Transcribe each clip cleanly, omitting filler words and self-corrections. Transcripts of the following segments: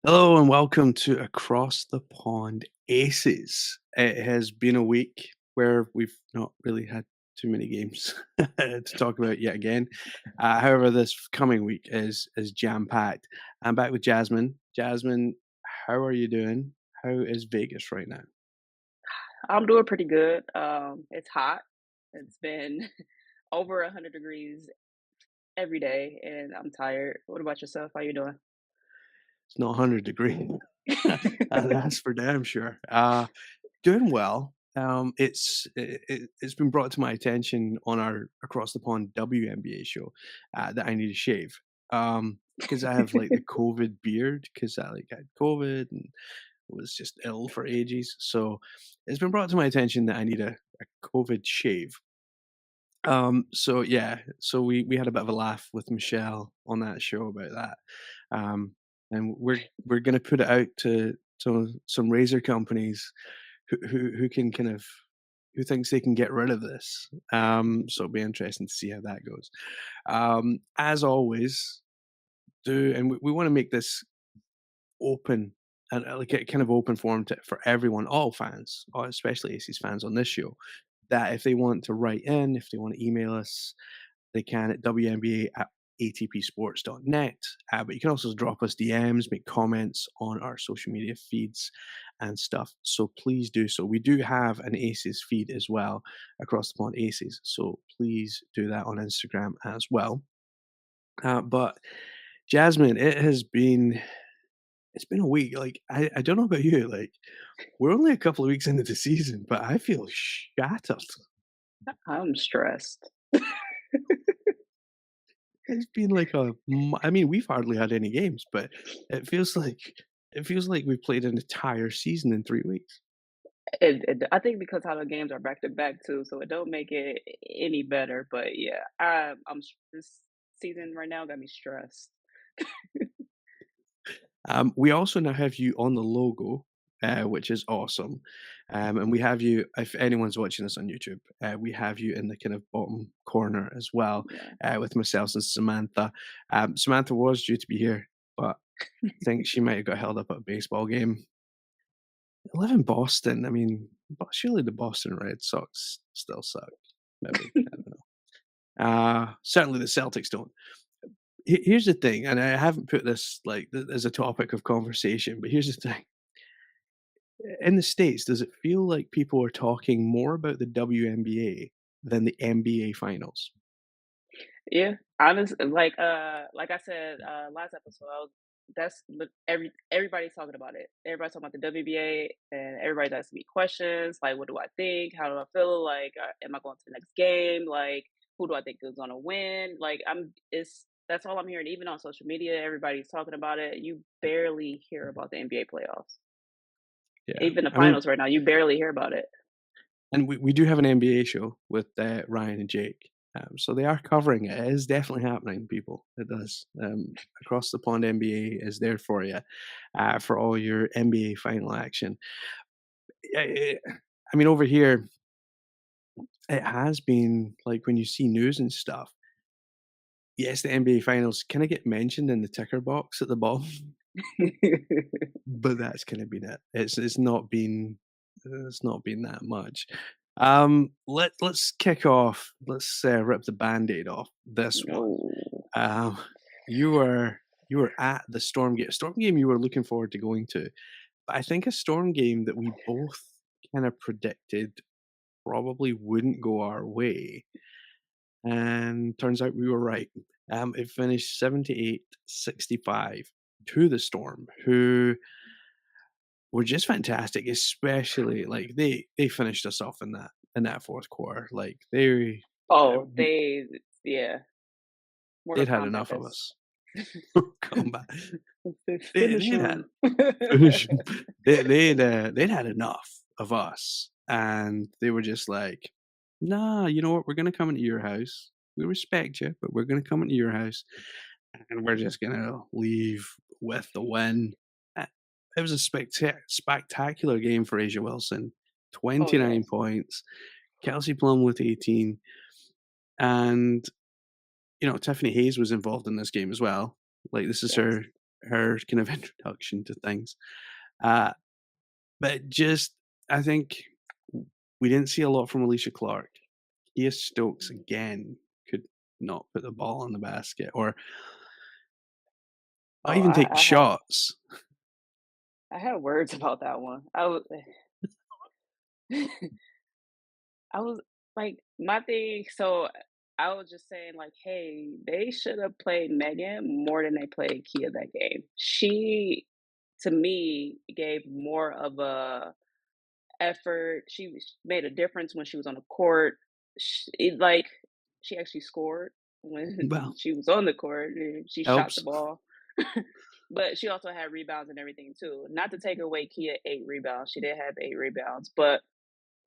Hello and welcome to Across the Pond Aces. It has been a week where we've not really had too many games to talk about yet again. However, this coming week is jam packed. I'm back with Jasmine. Jasmine, how are you doing? How is Vegas right now? I'm doing pretty good. It's hot. It's been over 100 degrees every day, and I'm tired. What about yourself? How you doing? It's not 100 degrees. That's for damn sure. Doing well. It's been brought to my attention on our Across the Pond WNBA show that I need to shave because I have like the COVID beard because I like had COVID and was just ill for ages. So it's been brought to my attention that I need a COVID shave. So yeah, so we had a bit of a laugh with Michelle on that show about that. And we're gonna put it out to some razor companies who can kind of who thinks they can get rid of this. So it'll be interesting to see how that goes. As always, we want to make this open and like a kind of open forum for everyone, all fans, or especially Aces fans on this show, that if they want to write in, if they want to email us, they can at WNBA@atpsports.net. But you can also drop us DMs, make comments on our social media feeds and stuff. So please do so. We do have an Aces feed as well, Across the Pond Aces. So please do that on Instagram as well. But Jasmine, it's been a week. Like I don't know about you, like we're only a couple of weeks into the season, but I feel shattered. I'm stressed. It's been like I mean, we've hardly had any games, but it feels like it feels like we've played an entire season in 3 weeks. I think because how the games are back to back too, so it don't make it any better. But yeah, this season right now got me stressed. We also now have you on the logo, which is awesome. And we have you, if anyone's watching this on YouTube, we have you in the kind of bottom corner as well, Yeah. with myself and Samantha. Samantha was due to be here, but I think she might have got held up at a baseball game. I live in Boston. I mean, but surely the Boston Red Sox still suck. Maybe. I don't know. Certainly the Celtics don't. Here's the thing, and I haven't put this like as a topic of conversation, but here's the thing. In the States, does it feel like people are talking more about the WNBA than the NBA finals? Yeah, honestly, like I said last episode, everybody's talking about it. Everybody's talking about the WBA, and everybody's asking me questions like, "What do I think? How do I feel? Like, am I going to the next game? Like, who do I think is going to win?" Like, it's that's all I'm hearing. Even on social media, everybody's talking about it. You barely hear about the NBA playoffs, Yeah. even the I mean, finals right now. You barely hear about it. and we do have an NBA show with Ryan and Jake. So they are covering it. It is definitely happening, people. It does. Across the Pond NBA is there for you for all your NBA final action. I, I mean, over here, it has been like when you see news and stuff. Yes, the NBA finals kind of get mentioned in the ticker box at the bottom, but that's kind of been it. It's not been that much. Let's kick off. Let's rip the band-aid off this one. No. Um, you were you were at the Storm game you were looking forward to going to. But I think a Storm game that we both kind of predicted probably wouldn't go our way, and turns out we were right. It finished 78-65 to the Storm, who were just fantastic, especially like they finished us off in that fourth quarter. Like Oh, yeah, Mortal they'd had Kombat enough of has us. Combat. finish They'd had 'em. finish 'em. They'd had enough of us, and they were just like, "Nah, you know what? We're gonna come into your house. We respect you, but we're gonna come into your house, and we're just gonna leave with the win." Uh, It was a spectacular game for Asia Wilson. Oh, 29 yes. points, Kelsey Plum with 18, and, Tiffany Hayes was involved in this game as well. Like, this is Yes. her kind of introduction to things. Uh, but just I think we didn't see a lot from Alicia Clark. Kia Stokes again could not put the ball in the basket or not Oh, even take I had shots. I had words about that one. I was like, my thing. So I was just saying, like, hey, they should have played Megan more than they played Kia that game. She, to me, gave more of a effort. Made a difference when she was on the court. Like, she actually scored when Well, she was on the court. And she shot the helps. ball. But she also had rebounds and everything too. Not to take away Kia 8 rebounds. She did have 8 rebounds, but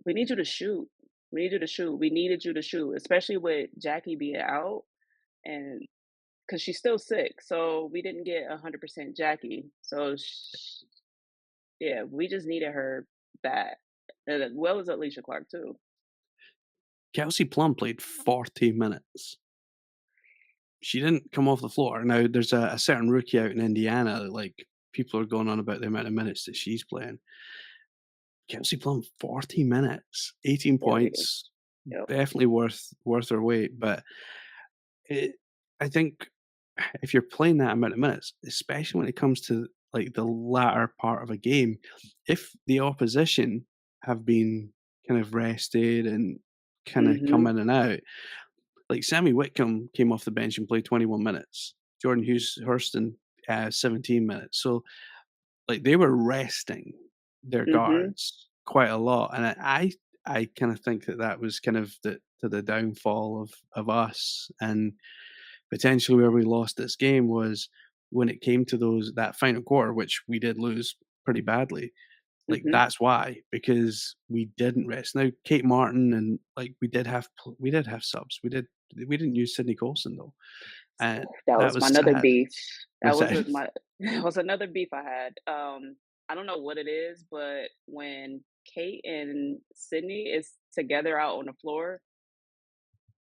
we need you to shoot. We need you to shoot. We needed you to shoot, especially with Jackie being out and because she's still sick. So we didn't get 100% Jackie. So yeah, we just needed her back. And as well as Alicia Clark too. Kelsey Plum played 40 minutes. She didn't come off the floor. Now, there's a certain rookie out in Indiana that, like, people are going on about the amount of minutes that she's playing. Kelsey Plum, 40 minutes, 18 Yeah, we did. points, Yep. definitely worth her weight. But it, I think if you're playing that amount of minutes, especially when it comes to like the latter part of a game, if the opposition have been kind of rested and kind of come Mhm. in and out, like Sammy Whitcomb came off the bench and played 21 minutes. Jordan Hughes Hurston 17 minutes. So like they were resting their Mhm. guards quite a lot, and I kind of think that that was kind of the downfall of us, and potentially where we lost this game was when it came to those that final quarter, which we did lose pretty badly. Like Mhm. that's why because we didn't rest. Now Kate Martin and like we did have subs. We didn't use Sydney Colson though, and That that was my was another sad. beef. That Was was that my that was another beef I had. I don't know what it is, but when Kate and Sydney is together out on the floor,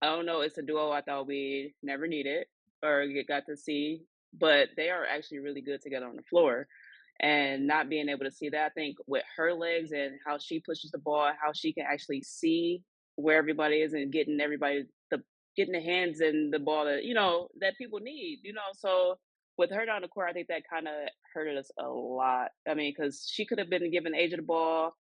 I don't know, it's a duo I thought we never needed or got to see, but they are actually really good together on the floor. And not being able to see that, I think with her legs and how she pushes the ball, how she can actually see where everybody is and getting the hands and the ball that that people need. So with her down the court, I think that kind of hurted us a lot. I mean, because she could have been given age of the ball,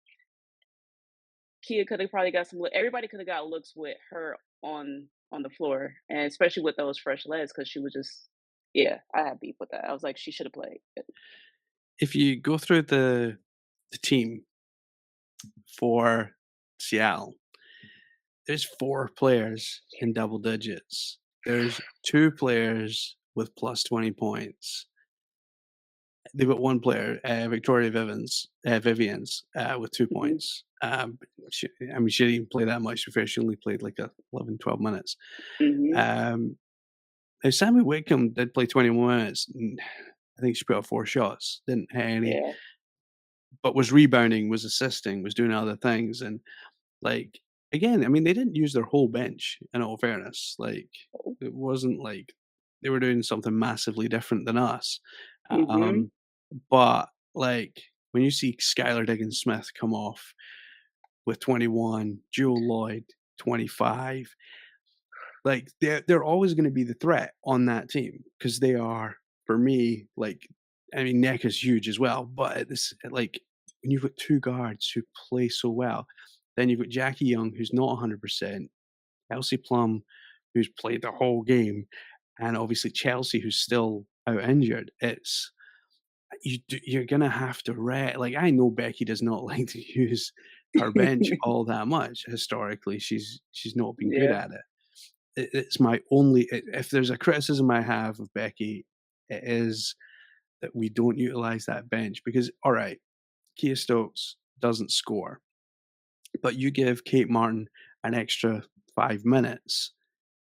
Kia could have probably got everybody could have got looks with her on the floor, and especially with those fresh legs, because she was just yeah, I had beef with that. I was like, she should have played. if you go through the team for Seattle, there's 4 players in double digits. There's 2 players with plus 20 points. They've got 1 player, Victoria Vivians, with 2 Mhm, points. She I mean, she didn't even play that much. To be fair, she only played like 11, 12 minutes. mhm, Um, Now Sammy Whitcomb did play 21 minutes, and I think she put up 4 shots, didn't hit any, yeah, but was rebounding, was assisting, was doing other things, and like, again, I mean, they didn't use their whole bench, in all fairness, like, it wasn't like they were doing something massively different than us, mhm, um, but, like, when you see Skylar Diggins-Smith come off with 21, Jewel Lloyd, 25, like, they're always gonna be the threat on that team because they are, for me, like I mean, Neck is huge as well, but like, when you've got 2 guards who play so well, then you've got Jackie Young, who's not 100%, Kelsey Plum, who's played the whole game, and obviously Chelsea, who's still out injured. You're gonna have to like, I know Becky does not like to use her bench all that much. Historically, she's not been good yeah, at it. It's my only if there's a criticism I have of Becky, it is that we don't utilize that bench because, all right, Kia Stokes doesn't score, but you give Kate Martin an extra 5 minutes,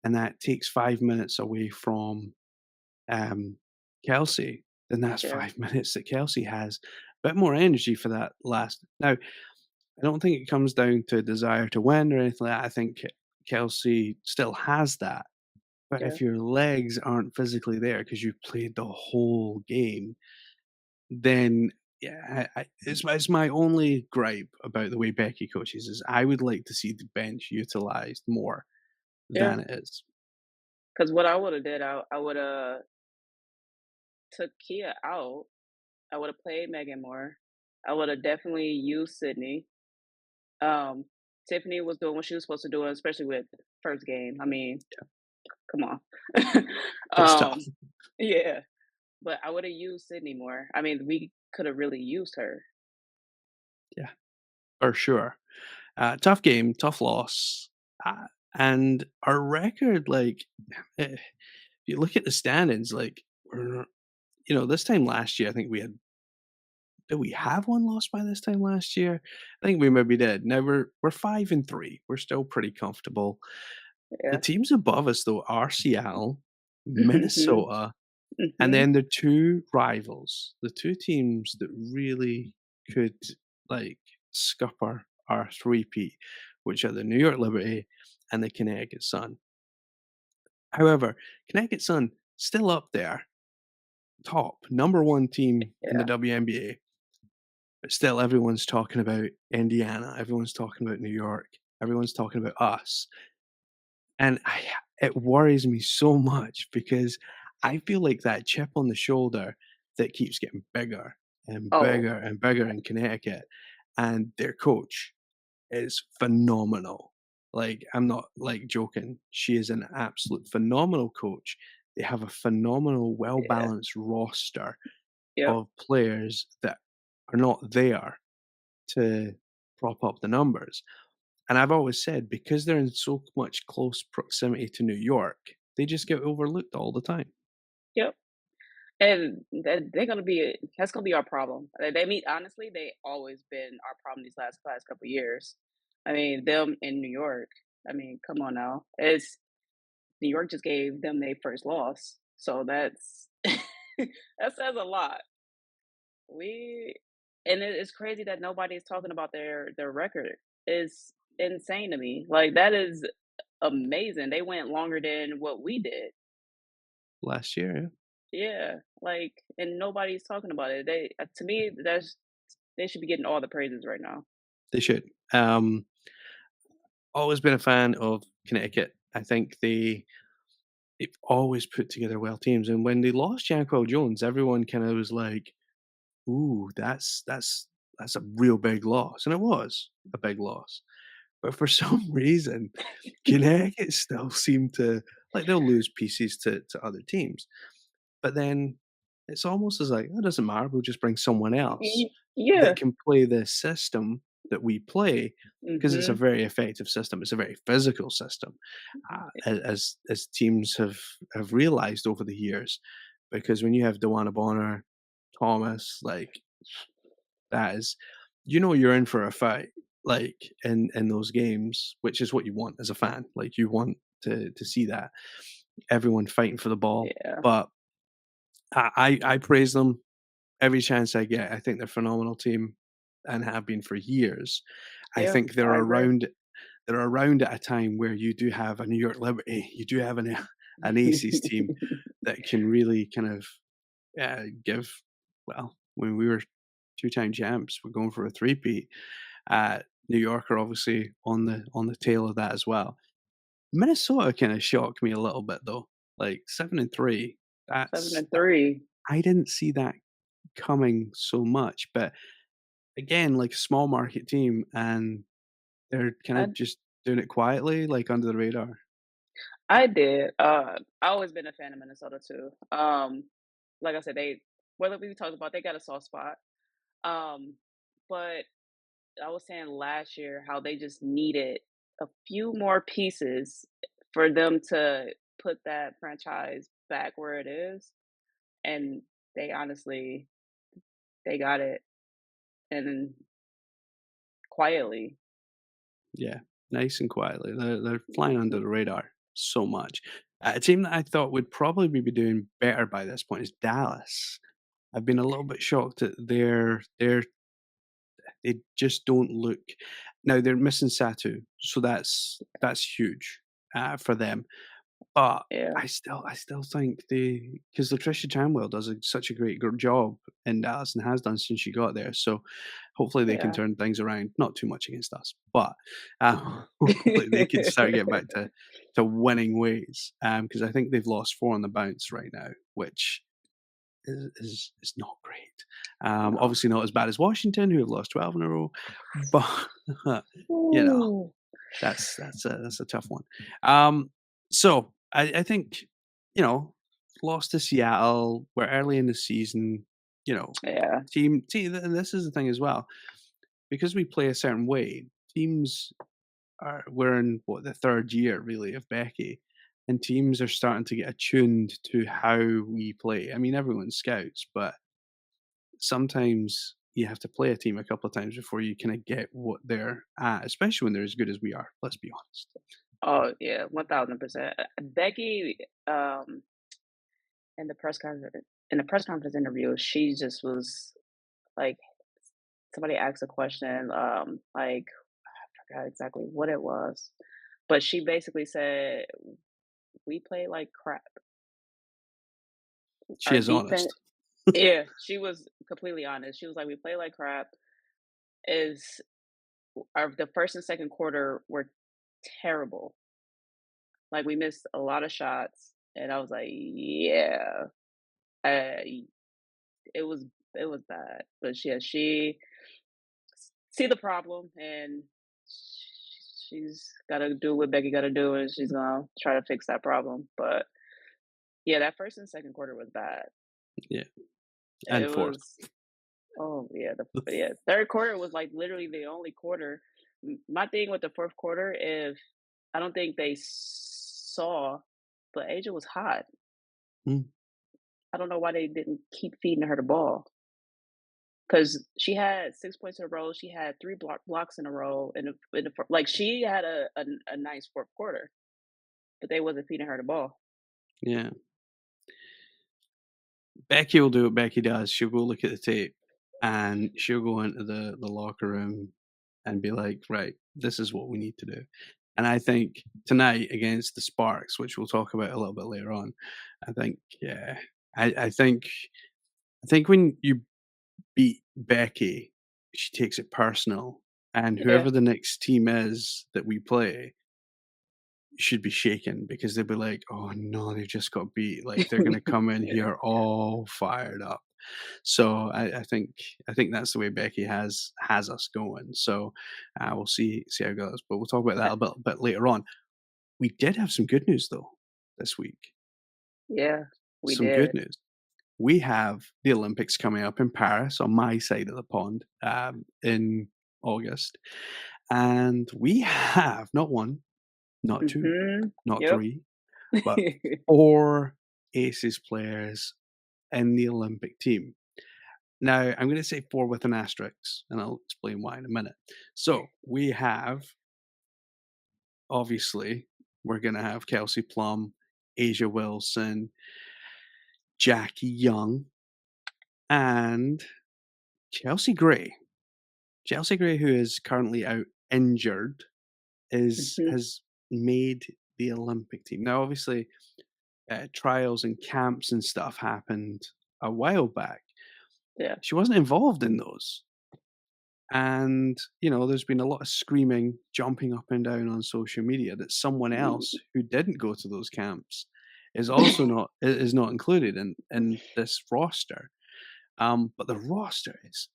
and that takes 5 minutes away from um, Kelsey, then that's yeah, 5 minutes that Kelsey has a bit more energy for that last. Now, I don't think it comes down to a desire to win or anything like that. I think Kelsey still has that, But Yeah. if your legs aren't physically there because you've played the whole game, then yeah, it's my only gripe about the way Becky coaches is I would like to see the bench utilized more Yeah. than it is. Because what I woulda did, I woulda took Kia out. I woulda played Megan more. I woulda definitely used Sydney. Um, Tiffany was doing what she was supposed to do, especially with first game. I mean, come on. It's tough. Um, yeah, but I woulda used Sydney more. I mean, we coulda really used her. Yeah, for sure. Tough game, tough loss, and our record, like, if you look at the standings, like, we're this time last year, I think we had did we have one loss by this time last year? I think we maybe did. Now we're 5-3. We're still pretty comfortable. The Yeah. teams above us though are Seattle, Mhm. Minnesota, and Mhm. then the 2 rivals, the 2 teams that really could, like, scupper our three-peat, which are the New York Liberty and the Connecticut Sun. However, Connecticut Sun still up there, top, number 1 team in the Yeah. WNBA, but still everyone's talking about Indiana, everyone's talking about New York, everyone's talking about us, and it worries me so much because I feel like that chip on the shoulder that keeps getting bigger and Oh, bigger and bigger in Connecticut, and their coach is phenomenal. Like, I'm not, like, joking. She is an absolute phenomenal coach. They have a phenomenal, yeah. well-balanced roster Yep. of players that are not there to prop up the numbers. And I've always said because they're in so much close proximity to New York, they just get overlooked all the time. Yep. And they're gonna be that's gonna be our problem. They mean honestly, they always been our problem these last couple years. I mean, them in New York. I mean, come on now. It's New York just gave them their first loss. So that's that says a lot. We and it's crazy that nobody's talking about their record. It's insane to me. Like that is amazing. They went longer than what we did. Last year, yeah, Yeah, like, and nobody's talking about it. They to me, that's they should be getting all the praises right now. they should. Always been a fan of Connecticut. I think they've always put together well teams, and when they lost Janquel Jones, everyone kind of was like, "Ooh, that's a real big loss," and it was a big loss. But for some reason, Connecticut still seem to like they'll lose pieces to other teams, but then it's almost as like, "Oh, it doesn't matter, we'll just bring someone else Yeah. that can play the system that we play," because it's a Mhm. very effective system, it's a very physical system, as teams have realized over the years, because when you have Dewana Bonner, Thomas, like, that is you're in for a fight, like, in those games, which is what you want as a fan, like, you want to see that, everyone fighting for the ball, Yeah. but I praise them every chance I get. I think they're a phenomenal team and have been for years. I Yeah. think I agree. they're around at a time where you do have a New York Liberty, you do have an Aces team that can really kind of, give well, when we were two-time champs, we're going for a three-peat. New York are obviously on the tail of that as well. Minnesota kinda shocked me a little bit though, like 7-3, 7 that's and 3. I didn't see that coming so much, but again, like a small market team, and they're kinda I just doing it quietly, like under the radar. I did. I always been a fan of Minnesota too. Like I said, they whether we talked about they got a soft spot. Um, but I was saying last year how they just needed a few more pieces for them to put that franchise back where it is, and they honestly they got it, and quietly. Yeah, nice and quietly. They're flying under the radar so much. A team that I thought would probably be doing better by this point is Dallas. I've been a little bit shocked at they just don't look now they're missing Satu, so that's huge, for them. But Yeah, I still think because Latricia Chamwell does such a great job in Dallas and has done since she got there. So hopefully they can yeah. turn things around. Not too much against us, but hopefully they can start getting back to winning ways. Because I think they've lost 4 on the bounce right now, which is not great. No. Obviously not as bad as Washington, who have lost 12 in a row, but you know Ooh. that's a tough one. So I think, you know, lost to Seattle. We're early in the season. You know, Yeah. and this is the thing as well, because we play a certain way. Teams we're in what the third year really of Becky, and teams are starting to get attuned to how we play. I mean, everyone scouts, but sometimes you have to play a team a couple of times before you kind of get what they're at, especially when they're as good as we are. Let's be honest. Oh, yeah, 1000%. Becky, in the press conference interview, she just was like, somebody asked a question, like, I forgot exactly what it was, but she basically said, "We play like crap. She Our is defense." honest. Yeah, she was completely honest. She was like, "We play like crap." Is our the first and second quarter were terrible. Like, we missed a lot of shots, and I was like, "Yeah." Uh, it was it was bad, but yeah, she see the problem, and she's gotta do what Becky gotta do, and she's gonna try to fix that problem. But yeah, that first and second quarter was bad. Yeah, and It fourth. was oh yeah, yeah, third quarter was like literally the only quarter. My thing with the fourth quarter, if I don't think they saw, but Asia was hot. Mm, I don't know why they didn't keep feeding her the ball. Because she had 6 points in a row, she had 3 blocks in a row, like, she had a nice fourth quarter, but they wasn't feeding her the ball. yeah. Becky will do what Becky does. She'll go look at the tape and she'll go into the locker room and be like, right, this is what we need to do. And I think tonight against the Sparks, which we'll talk about a little bit later on, I think, yeah, I think when you beat Becky, she takes it personal, and Yeah. whoever the next team is that we play should be shaken because they'll be like, "Oh no, they just got beat." Like they're gonna come in Yeah, here all fired up. So I think that's the way Becky has us going. So we'll see how it goes. But we'll talk about that a bit later on. We did have some good news though this week. yeah, we Some good did. news. We have the Olympics coming up in Paris on my side of the pond in August, and we have not one, not two, Mhm. not Yep. three, but 4 aces players in the Olympic team. Now, I'm gonna say 4 with an asterisk, and I'll explain why in a minute. So, we have obviously, we're gonna have Kelsey Plum, Asia Wilson, Jackie Young, and Chelsea Gray. Chelsea Gray, who is currently out injured, is Mhm. has made the Olympic team. Now, obviously, trials and camps and stuff happened a while back. Yeah. She wasn't involved in those. And, there's been a lot of screaming, jumping up and down on social media that someone else who didn't go to those camps is also not included in this roster. But the roster is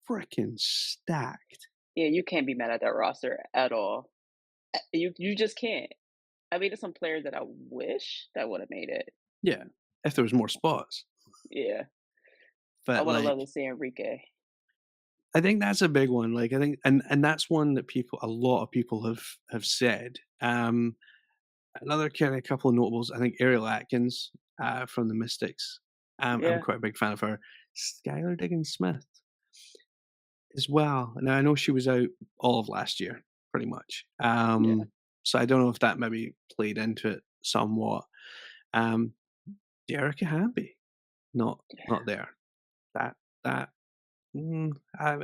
freaking stacked. Yeah, you can't be mad at that roster at all. You just can't. I mean, there's some players that I wish that would've made it. Yeah, if there was more spots. Yeah. I But woulda like loved to see Enrique. I think that's a big one. Like I think and that's one that a lot of people have said. Another kind of couple of notables, I think Ariel Atkins from the Mystics. I'm Yeah. quite a big fan of her. Skylar Diggins Smith as well. Now I know she was out all of last year, pretty much. Yeah. So I don't know if that maybe played into it somewhat. Um, Jerica Hamby, not there. That that mm, I,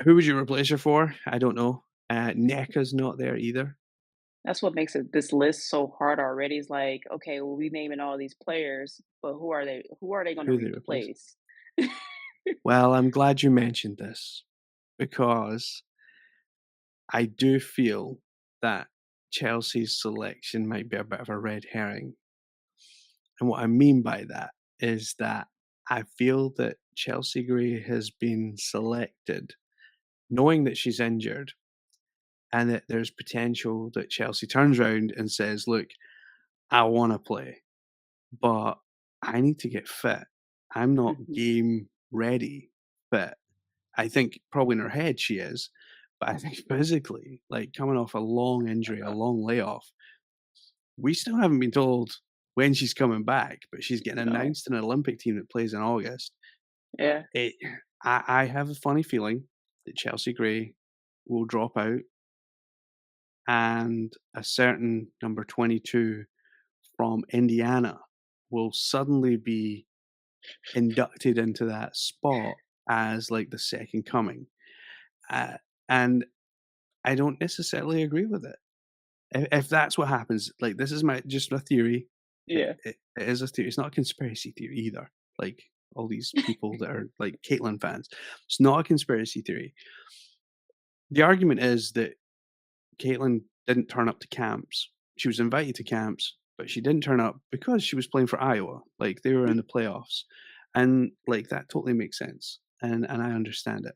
who would you replace her for? I don't know. NECA's not there either. That's what makes this list so hard already. Is like, okay, well, we naming all these players, but who are they? Who are they going to Who they replace? replace? Well, I'm glad you mentioned this because I do feel that Chelsea's selection might be a bit of a red herring. And what I mean by that is that I feel that Chelsea Gray has been selected knowing that she's injured and that there's potential that Chelsea turns around and says, "Look, I wanna play, but I need to get fit. I'm not Mhm. game ready fit." I think probably in her head she is, but I think physically, like, coming off a long injury, a long layoff, we still haven't been told when she's coming back, but she's getting No. announced in an Olympic team that plays in August. Yeah. It I have a funny feeling that Chelsea Gray will drop out and a certain number 22 from Indiana will suddenly be inducted into that spot as, like, the second coming, uh, and I don't necessarily agree with it. If that's what happens, like, this is my just a theory. Yeah. It is a theory. It's not a conspiracy theory either, like all these people that are, like, Caitlyn fans. It's not a conspiracy theory. The argument is that Caitlyn didn't turn up to camps. She was invited to camps, but she didn't turn up because she was playing for Iowa, like, they were in the playoffs, and, like, that totally makes sense, and I understand it.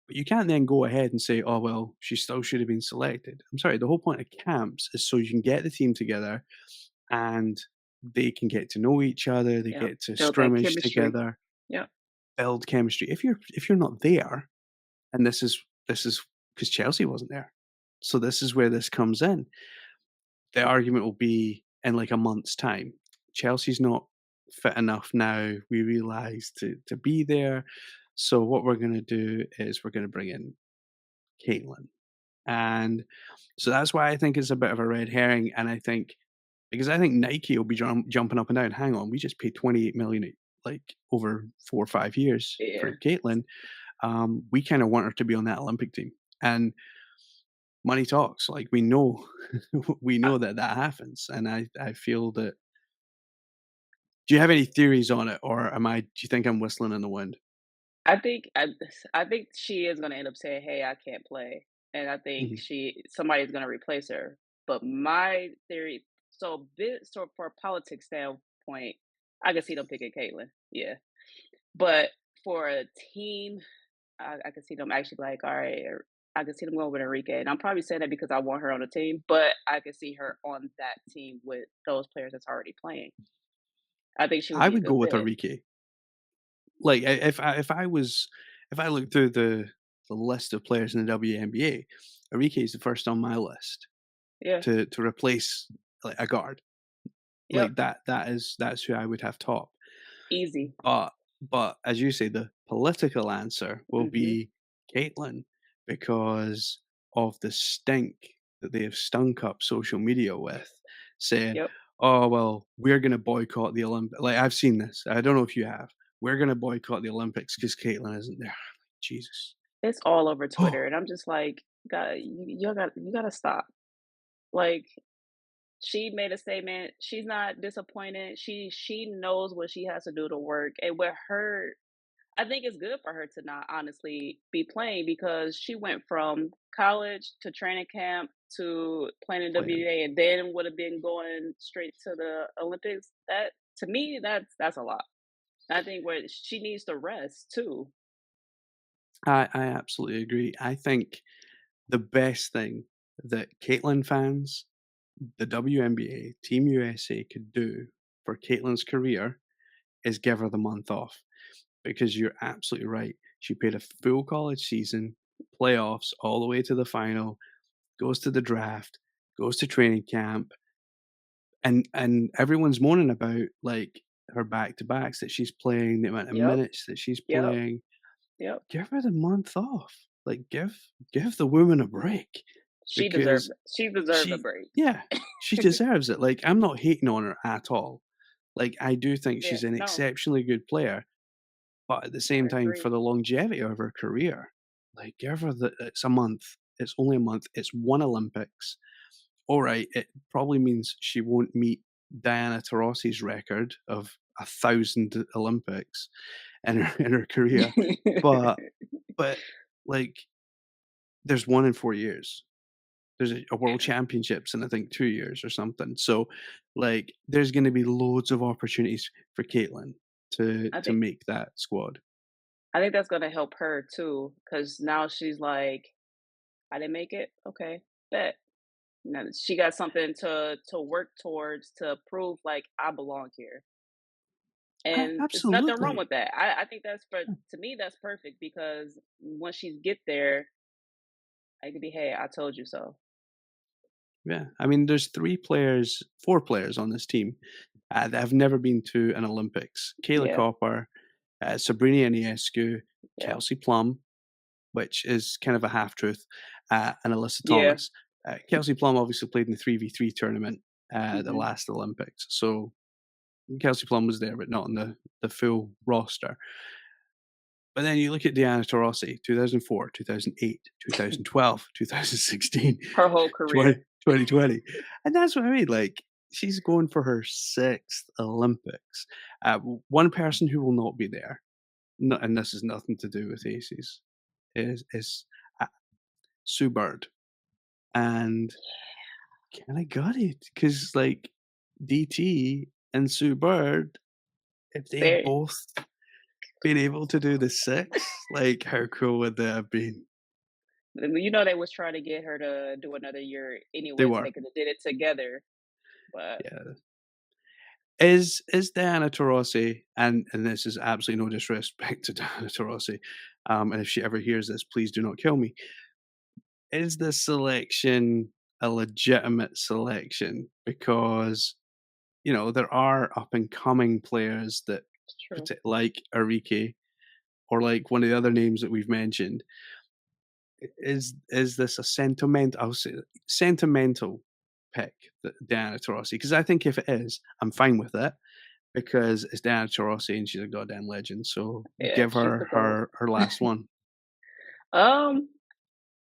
But you can't then go ahead and say, "Oh, well, she still should have been selected." I'm sorry, the whole point of camps is so you can get the team together and they can get to know each other, they Yep. get to Build that scrimmage chemistry. together, Yep. build chemistry. If you're not there, and this is because Chelsea wasn't there. So this is where this comes in. The argument will be in like a month's time. Chelsea's not fit enough now, we realise, to be there. So what we're gonna do is we're gonna bring in Caitlin. And so that's why I think it's a bit of a red herring, and I think because I think Nike will be jumping up and down, "Hang on, we just paid 28,000,000 like, over 4 or 5 years Yeah. for Caitlin. We kinda want her to be on that Olympic team." And money talks, like, we know we I, know that that happens, and I feel that do you have any theories on it, or do you think I'm whistling in the wind? I think I think she is gonna end up saying, "Hey, I can't play," and I think Mhm. somebody's gonna replace her. But my theory, so for a politics standpoint, I can see them picking Caitlyn, yeah. But for a team, I can see them actually like, all right, I can see them going with Enrique, and I'm probably saying that because I want her on the team, but I can see her on that team with those players that's already playing. I think she would I be a would go good with fit. Enrique. Like, if I looked through the list of players in the WNBA, Enrique is the first on my list Yeah. to replace, like, a guard. Yep. Like, that's who I would have top. Easy. But as you say, the political answer will Mhm. be Caitlyn because of the stink that they have stunk up social media with, saying, Yep. "Oh, well, we're gonna boycott the Olympics." Like, I've seen this, I don't know if you have. "We're gonna boycott the Olympics because Caitlyn isn't there." Jesus. It's all over Oh, Twitter, and I'm just like, "God, you gotta stop." Like, she made a statement, she's not disappointed, she knows what she has to do to work, and with her I think it's good for her to not honestly be playing because she went from college to training camp to playing in playing. WNBA and then would have been going straight to the Olympics. That to me, that's a lot. I think where she needs to rest too. I absolutely agree. I think the best thing that Caitlyn fans, the WNBA, Team USA could do for Caitlyn's career is give her the month off. Because you're absolutely right. She played a full college season, playoffs, all the way to the final, goes to the draft, goes to training camp, and everyone's moaning about, like, her back-to-backs that she's playing, the amount of Yep, minutes that she's yep, playing. yep. Give her the month off. Like, give the woman a break because She deserved a she break. yeah, she deserves it. Like, I'm not hating on her at all. Like, I do think Yeah, she's an no, exceptionally good player. But at the I same time, for agree. the longevity of her career, like, give her it's a month. It's only a month. It's one Olympics. alright, it probably means she won't meet Diana Taurasi's record of 1,000 Olympics in her career, but but, like, there's 1 in 4 years. There's a world Yeah, championships in, I think, 2 years or something, so, like, there's gonna be loads of opportunities for Caitlin I to think make that squad. that's gonna help her too, cause now she's like, "I didn't make it? Okay, bet." Now she got something to work towards to prove, like, "I belong here." And it's nothing wrong Absolutely. with that. I think that's to me, that's perfect because once she get there, I could be, "Hey, I told you so." Yeah, I mean, there's 4 players on this team, that have never been to an Olympics. Kayla Yeah, Copper, Sabrina Ionescu, yeah, Kelsey Plum, which is kind of a half truth, and Alyssa yeah, Thomas. Kelsey Plum obviously played in the 3v3 tournament at the mhm, last Olympics, so Kelsey Plum was there, but not on the full roster. But then you look at Diana Taurasi, 2004, 2008, 2012, 2016, her whole 20, career. 2020, and that's what I mean. Like she's going for her 6th Olympics. One person who will not be there, and this has nothing to do with aces, is uh, Sue Bird, and kinda got it because like DT and Sue Bird, if they There, both been able to do the 6, like how cool would that have been? you know, they was trying to get her to do another year They anyway, so were, they could have did it together. But yeah. Is Diana Taurasi, and this is absolutely no disrespect to Diana Taurasi, and if she ever hears this, please do not kill me. Is this selection a legitimate selection? Because, there are up and coming players that it's true. like Arike or like one of the other names that we've mentioned. Is this a I'll say sentimental pick, that Diana Taurasi? Because I think if it is, I'm fine with it because it's Diana Taurasi and she's a goddamn legend. So Yeah, give she's the her GOAT. her last one. Um,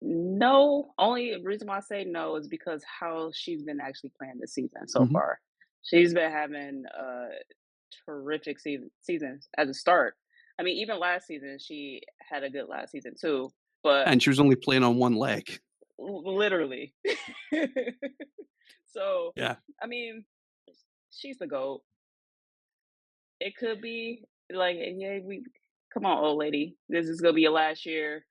no, only reason why I say no is because how she's been actually playing this season so Mhm. far. She's been having terrific seasons as a start. I mean, even last season she had a good last season too, but And she was only playing on one leg. literally. So, Yeah, I mean, she's the GOAT. It could be like, yeah, we come on, old lady. This is gonna be your last year.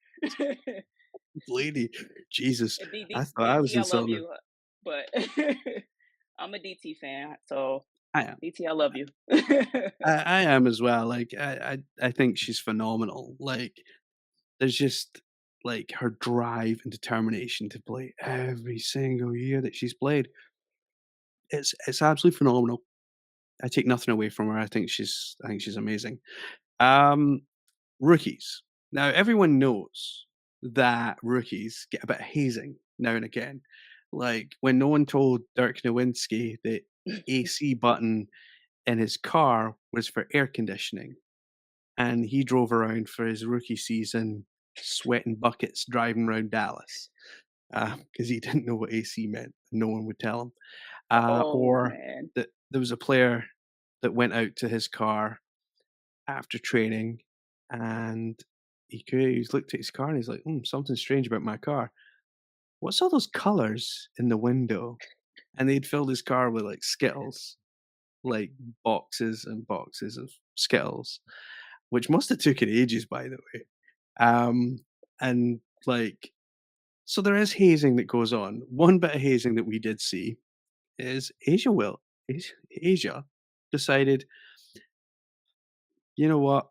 lady, Jesus, And I thought I was DT, I love insulting her. you, but I'm a DT fan, so I am. DT, I love you. I am as well. Like I think she's phenomenal. Like there's just like her drive and determination to play every single year that she's played. It's absolutely phenomenal. I take nothing away from her. I think she's amazing. Um, Rookies. Now everyone knows that rookies get a bit of hazing now and again. Like when no one told Dirk Nowitzki the AC button in his car was for air conditioning, and he drove around for his rookie season sweating buckets driving around Dallas because he didn't know what AC meant. No one would tell him. Oh Or man. that there was a player that went out to his car after training and he's looked at his car and he's like, something strange about my car. What's all those colors in the window? And they'd filled his car with like Skittles, like boxes and boxes of Skittles, which must have taken ages, by the way. Um, and like, so there is hazing that goes on. One bit of hazing that we did see is Asia decided, you know what?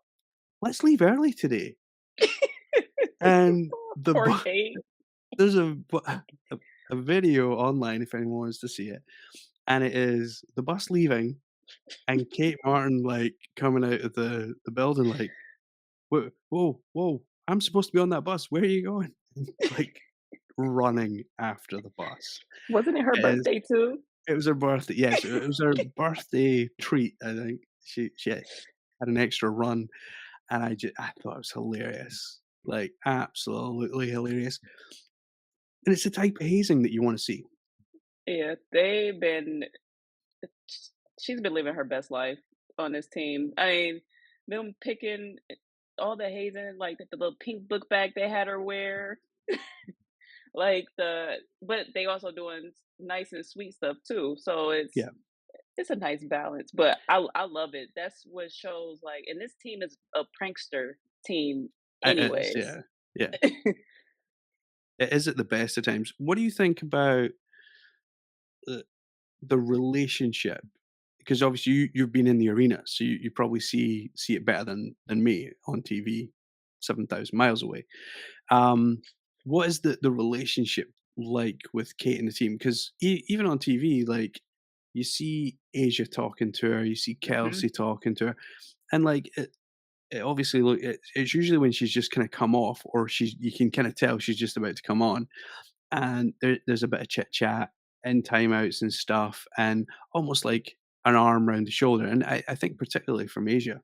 Let's leave early today. And Poor Kate. there's a a video online if anyone wants to see it, and it is the bus leaving and Kate Martin, like, coming out of the building like, "Whoa, whoa, whoa, I'm supposed to be on that bus. Where are you going?" Like, running after the bus. Wasn't it her It is birthday too? it was her birthday, yes, it was her birthday treat, I think. She had an extra run, and I thought it was hilarious, like, absolutely hilarious. And it's the type of hazing that you wanna see. Yeah, they've been sh she's been living her best life on this team. I mean, them picking all the hazing, like, the little pink book bag they had her wear, like, but they also doing nice and sweet stuff too, so Yeah, it's a nice balance, but I love it. That's what shows, like, and this team is a prankster team it is, anyways. yeah, yeah. It is at the best of times. What do you think about the relationship? Because obviously you've been in the arena, so you probably see it better than me on TV, 7,000 miles away. Um, what is the relationship like with Kate and the team? Because even on TV, like, you see Asia talking to her, you see Mhm. Kelsey talking to her, and, like, it obviously it's usually when she's just kinda come off or she's you can kinda tell she's just about to come on, and there's a bit of chit chat in timeouts and stuff, and almost like an arm round the shoulder, and I think particularly from Asia.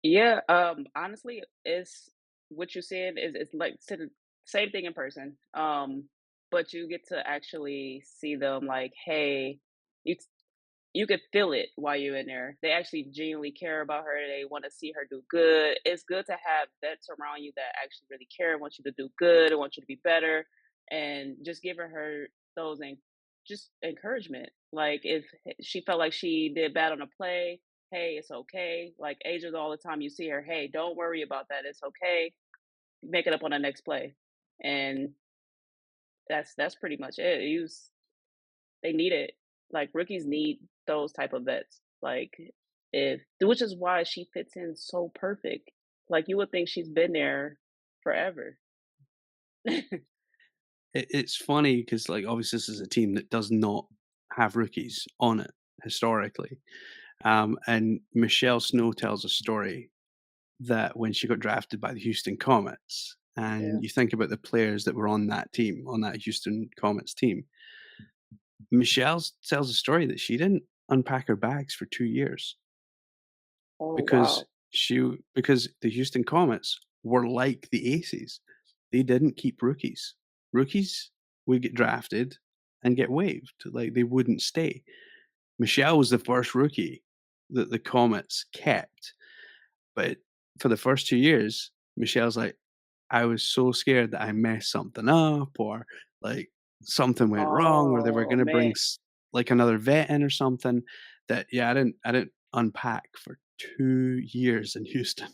Yeah, honestly, it's what you said is like said the same thing in person. But you get to actually see them like, hey, you you could feel it while you're in there. They actually genuinely care about her. They want to see her do good. It's good to have vets around you that actually really care and want you to do good and want you to be better, and just giving her those and just encouragement. Like if she felt like she did bad on a play, hey, it's okay. Like Asians all the time, you see her, hey, don't worry about that. It's okay. Make it up on the next play, and that's pretty much it. They need it. Like, rookies need those type of vets. Like, if which is why she fits in so perfect. Like, you would think she's been there forever. It's funny because, like, obviously this is a team that does not have rookies on it historically, and Michelle Snow tells a story that when she got drafted by the Houston Comets, Yeah. and you think about the players that were on that team, on that Houston Comets team, Michelle tells a story that she didn't unpack her bags for 2 years Oh, because wow. because the Houston Comets were like the Aces. They didn't keep rookies. Rookies would get drafted and get waived, like, they wouldn't stay. Michelle was the first rookie that the Comets kept, but for the first 2 years, Michelle's like, "I was so scared that I messed something up or, like, something went wrong or they were Oh, gonna bring man. like, another vet in or something," that yeah, I didn't unpack for 2 years in Houston.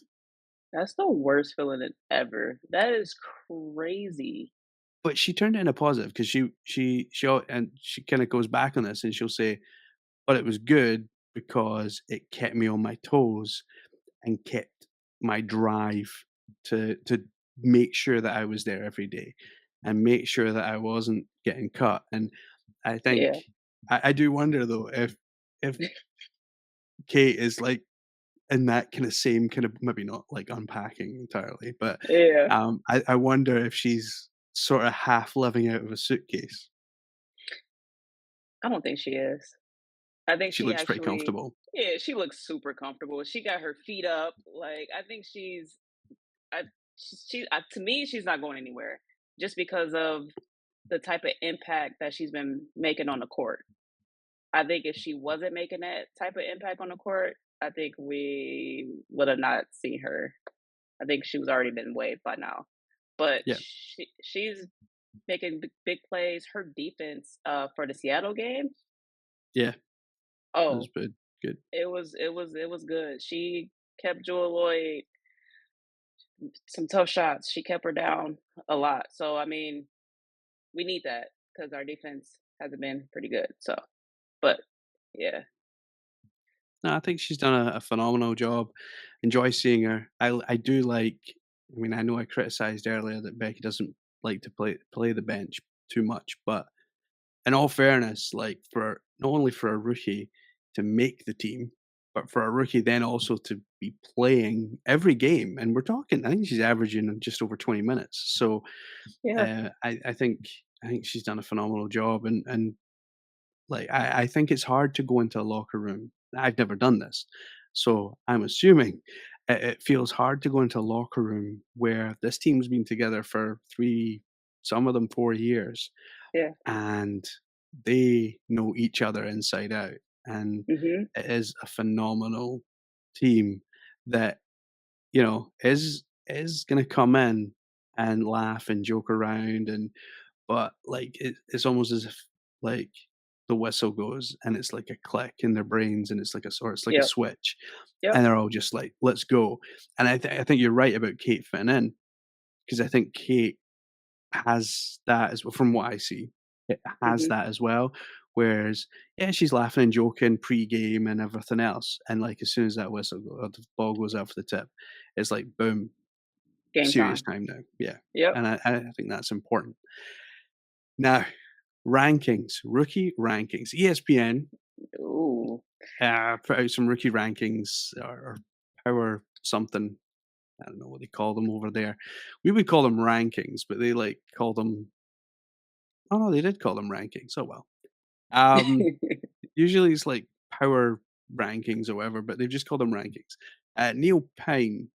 That's the worst feeling ever. That is crazy. But she turned it into positive because she kinda goes back on this and she'll say, "But it was good because it kept me on my toes and kept my drive to make sure that I was there every day and make sure that I wasn't getting cut." And I think Yeah. I do wonder though if Kate is like in that kind of same kind of maybe not like unpacking entirely, but Yeah. I wonder if she's sort of half living out of a suitcase. I don't think she is. I think She she looks pretty actually comfortable. yeah, she looks super comfortable. She got her feet up. Like, I think I to me, she's not going anywhere just because of the type of impact that she's been making on the court. I think if she wasn't making that type of impact on the court, I think we would have not seen her. I think she was already been waived by now. But Yeah, she's making big plays. Her defense for the Seattle game, yeah, that was oh, good. Good. it was good. She kept Joel Lloyd some tough shots. She kept her down a lot. So I mean, we need that because our defense hasn't been pretty good. So, but yeah, No, I think she's done a phenomenal job. Enjoy seeing her. I do like. I mean, I know I criticized earlier that Becky doesn't like to play the bench too much, but in all fairness, like for not only for a rookie to make the team, but for a rookie then also to be playing every game, and we're talking. I think she's averaging just over 20 minutes. So yeah, I think she's done a phenomenal job, and like, I think it's hard to go into a locker room. I've never done this, so I'm assuming it feels hard to go into a locker room where this team's been together for 3, some of them 4 years, yeah, and they know each other inside out, and Mhm. it is a phenomenal team that, is gonna come in and laugh and joke around but, like, it's almost as if, like, the whistle goes and it's like a click in their brains and it's like a Yep. switch, Yep. and they're all just like, "Let's go." And I think you're right about Kate fitting in because I think Kate has that as well from what I see. It has Mhm. that as well, whereas, yeah, she's laughing and joking pre-game and everything else, and, like, as soon as that whistle or the ball goes out for the tip, it's like, boom, Game serious time. time now, yeah, Yep. and I think that's important. Now, rankings, rookie rankings. ESPN, Ooh. put out some rookie rankings or power something. I don't know what they call them over there. We would call them rankings, but they, like, call them oh, no, they did call them rankings. Oh, well. Um, usually it's like power rankings or whatever, but they've just called them rankings. Neil Pine,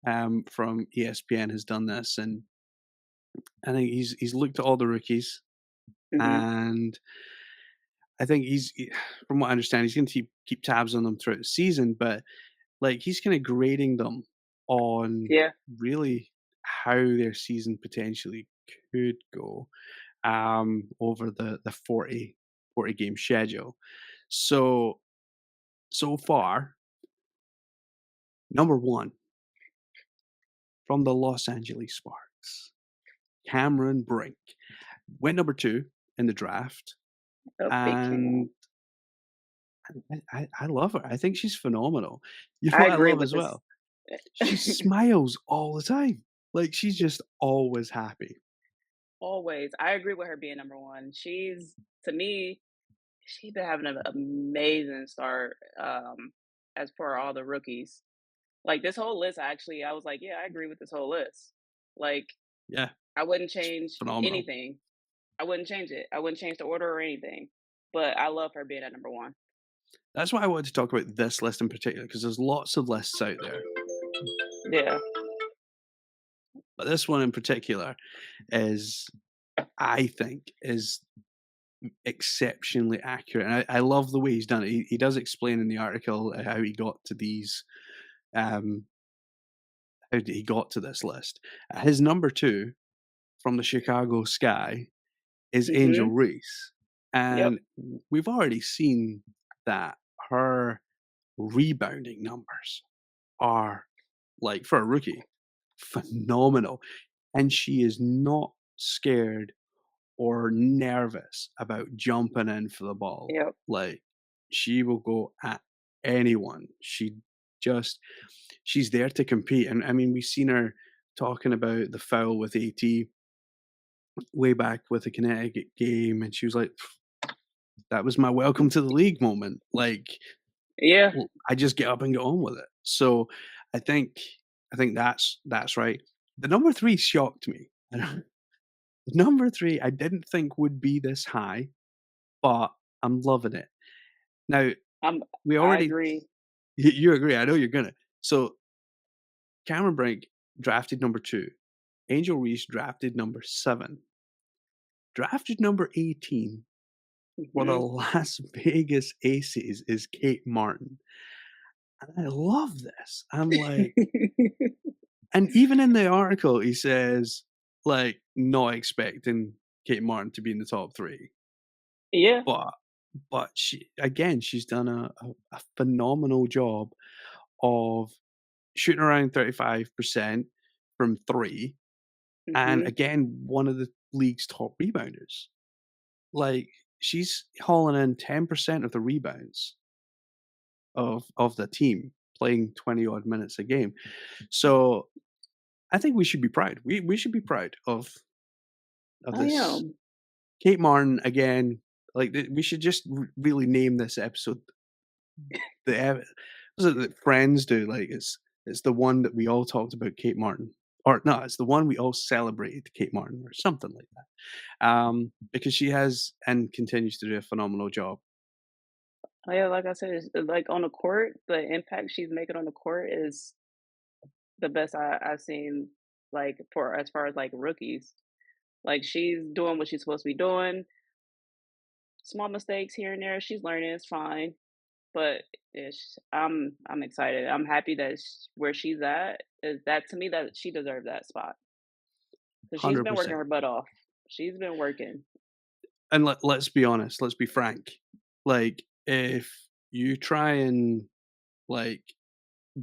from ESPN has done this, and I think he's looked at all the rookies, Mhm. and I think from what I understand, he's gonna keep tabs on them throughout the season, but, like, he's kinda grading them on Yeah. really how their season potentially could go, over the 40 game schedule. So, so far, number 1 from the Los Angeles Sparks, Cameron Brink. Went number 2 in the draft, A big Cam. and I love her. I think she's phenomenal. You know I what I agree love with as this. well? She smiles all the time. Like, she's just always happy. Always. I agree with her being number 1. She's to me, she's been having an amazing start, as for all the rookies. Like, this whole list, actually, I was like, "Yeah, I agree with this whole list." Like, Yeah, I wouldn't it's change phenomenal. anything. I wouldn't change it. I wouldn't change the order or anything. But I love her being at number 1. That's why I wanted to talk about this list in particular because there's lots of lists out there, Yeah. but this one in particular is, I think, is exceptionally accurate, and I love the way he's done it. He does explain in the article how he got to um, he got to this list. His number 2 from the Chicago Sky is Angel Mhm. Reese, Yep. and we've already seen that her rebounding numbers are, like, for a rookie, phenomenal, and she is not scared or nervous about jumping in for the ball. Yep. Like, she will go at anyone. Just she's there to compete, and, I mean, we've seen her talking about the foul with AT way back with the Connecticut game, and she was like, "That was my welcome to the league moment." Like, Yeah. well, I just get up and get on with it. So, I think that's right. The number 3 shocked me. Number 3, I didn't think would be this high, but I'm loving it. Now, I'm we I already agree. you agree, I know you're gonna. So, Cameron Brink drafted number 2, Angel Reese drafted number 7, drafted number 18 for the Mhm. Las Vegas Aces is Kate Martin, and I love this. I'm like and even in the article, he says, like, not expecting Kate Martin to be in the top 3, Yeah. but she's done a phenomenal job of shooting around 35% from 3, and Mhm. again, one of the league's top rebounders. Like, she's hauling in 10% of the rebounds of the team, playing 20 odd minutes a game. So, I think we should be proud. We should be proud of I this. am. Kate Martin, again, like, we should just really name this episode the was it that Friends do? Like, it's the one that we all talked about Kate Martin, or no, it's the one we all celebrated Kate Martin, or something like that. Because she has and continues to do a phenomenal job. Yeah, like I said, like, on the court, the impact she's making on the court is the best I've seen, like, for as far as, like, rookies. Like, she's doing what she's supposed to be doing. small mistakes here and there. She's learning, it's fine. But I'm excited. I'm happy that where she's at is that to me that she deserved that spot because she's been working 100%. her butt off. She's been working. And let's be honest, let's be frank. Like, if you try and, like,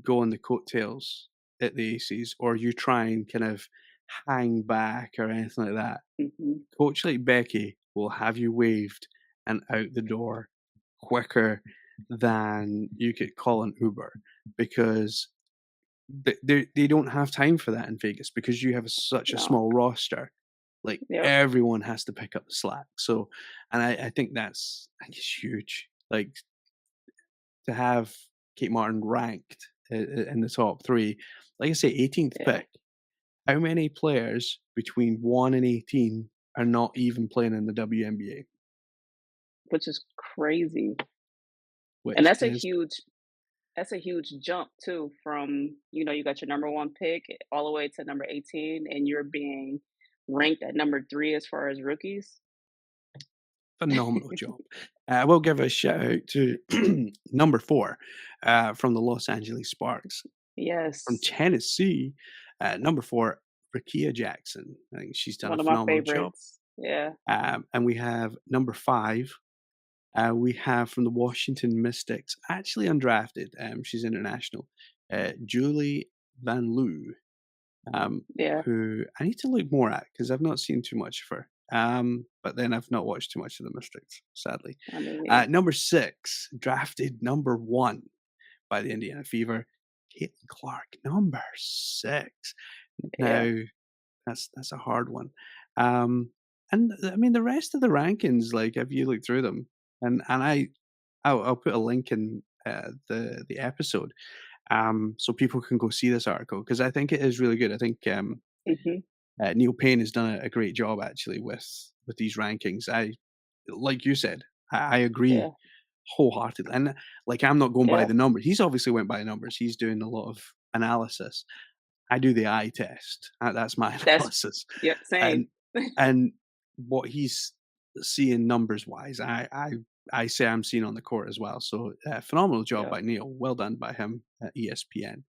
go on the coattails at the Aces, or you try and kind of hang back or anything like that, Mhm. coach like Becky will have you waved and out the door quicker than you could call an Uber, because they don't have time for that in Vegas because you have such a No. small roster. Like, Yep. everyone has to pick up the slack. So, and I think I think it's huge. Like, to have Kate Martin ranked in the top three, like I say, 18th Yeah. pick. How many players between 1 and 18 are not even playing in the WNBA? Which is crazy. And Which is that's a huge jump too from, you got your number 1 pick all the way to number 18 and you're being ranked at number 3 as far as rookies. phenomenal job. I will give a shout out to number 4 from the Los Angeles Sparks. From Yes. Tennessee, number 4, Rakia Jackson. I think she's done a One of my phenomenal job. favorites. Yeah. And we have number 5, we have from the Washington Mystics, actually undrafted, she's international, Julie Van Loo, um, Yeah. who I need to look more at because I've not seen too much of her. But then I've not watched too much of the Mystics, sadly. I mean, Number 6, drafted number 1 by the Indiana Fever, Caitlin Clark, number 6. yeah. Now, that's a hard one. Um, and I mean, the rest of the rankings, like, if you look through them, and I'll put a link in the episode, so people can go see this article because I think it is really good. I think Mhm. Neil Payne has done a great job actually with these rankings. Like you said, I agree Yeah. wholeheartedly, and like I'm not going by Yeah. the numbers. He's obviously went by numbers. He's doing a lot of analysis. I do the eye test. That's my That's analysis, yeah, same. and and what he's seeing numbers wise, I say I'm seeing on the court as well. So phenomenal job Yeah. by Neil. Well done by him at ESPN.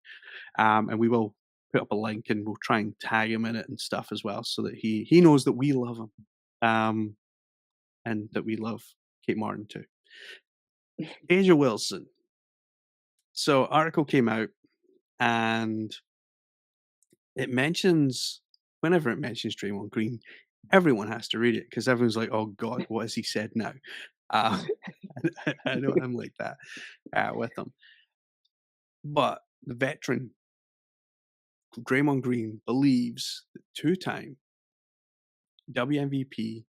And we will put up a link and we'll try and tag him in it and stuff as well, so that he knows that we love him, and that we love Kate Martin too. Asia Wilson. So article came out and it mentions whenever it mentions Draymond Green, everyone has to read it because everyone's like, "Oh God, what has he said now?" Uh, I know I'm like that with them. But the veteran Draymond Green believes that two-time WMVP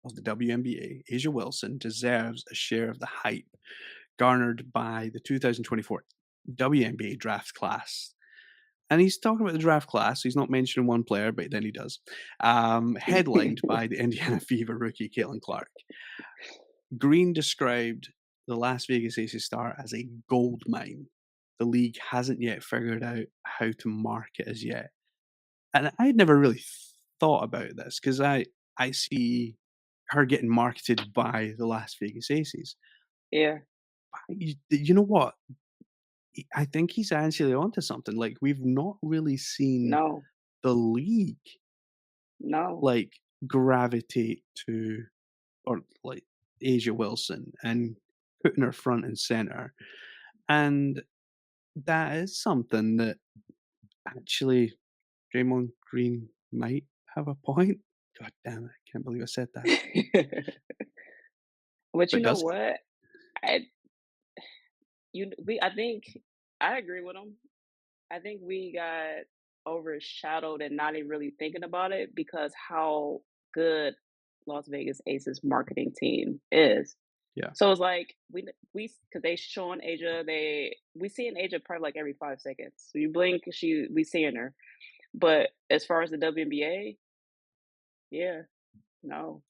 of the WNBA, Asia Wilson, deserves a share of the hype garnered by the 2024 WNBA draft class. And he's talking about the draft class. He's not mentioning one player, but then he does. Headlined by the Indiana Fever rookie Caitlin Clark. Green described the Las Vegas Aces star as a gold mine. The league hasn't yet figured out how to market as yet. And I had never really thought about this because I see her getting marketed by the Las Vegas Aces. Yeah. You know what? I think he's actually onto something. Like, we've not really seen No. the league No. like gravitate to, or like, Asia Wilson and putting her front and center. And that is something that actually Draymond Green might have a point. God damn it, I can't believe I said that. But you But know does he? what? I I think I agree with him. I think we got overshadowed and not even really thinking about it because how good Las Vegas Aces marketing team is. Yeah. So it's like because they showing Asia, we seeing Asia probably like every 5 seconds. So you blink, we seeing her. But as far as the WNBA, yeah, no.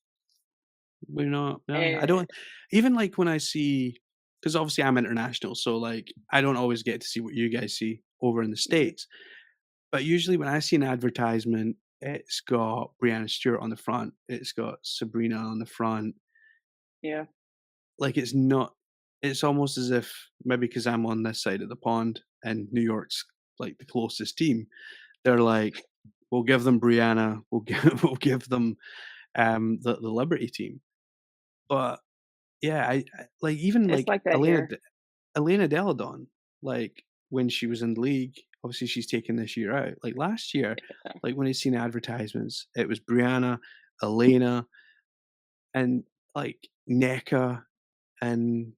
We're not, no, I And don't even, like, when I see, because obviously I'm international, so, like, I don't always get to see what you guys see over in the mhm, States. But usually when I see an advertisement, it's got Brianna Stewart on the front, it's got Sabrina on the front, Yeah. Like, it's almost as if maybe because 'cause I'm on this side of the pond and New York's, like, the closest team, they're like, "We'll give them Brianna, we'll give we'll give them, the Liberty team." But, yeah, I like, even, It's like, like that here. Elena Delle Donne, like, when she was in the league, obviously she's taken this year out. Like, last year, Yeah. like, when I seen advertisements, it was Brianna, Elena, and, like, Nneka, and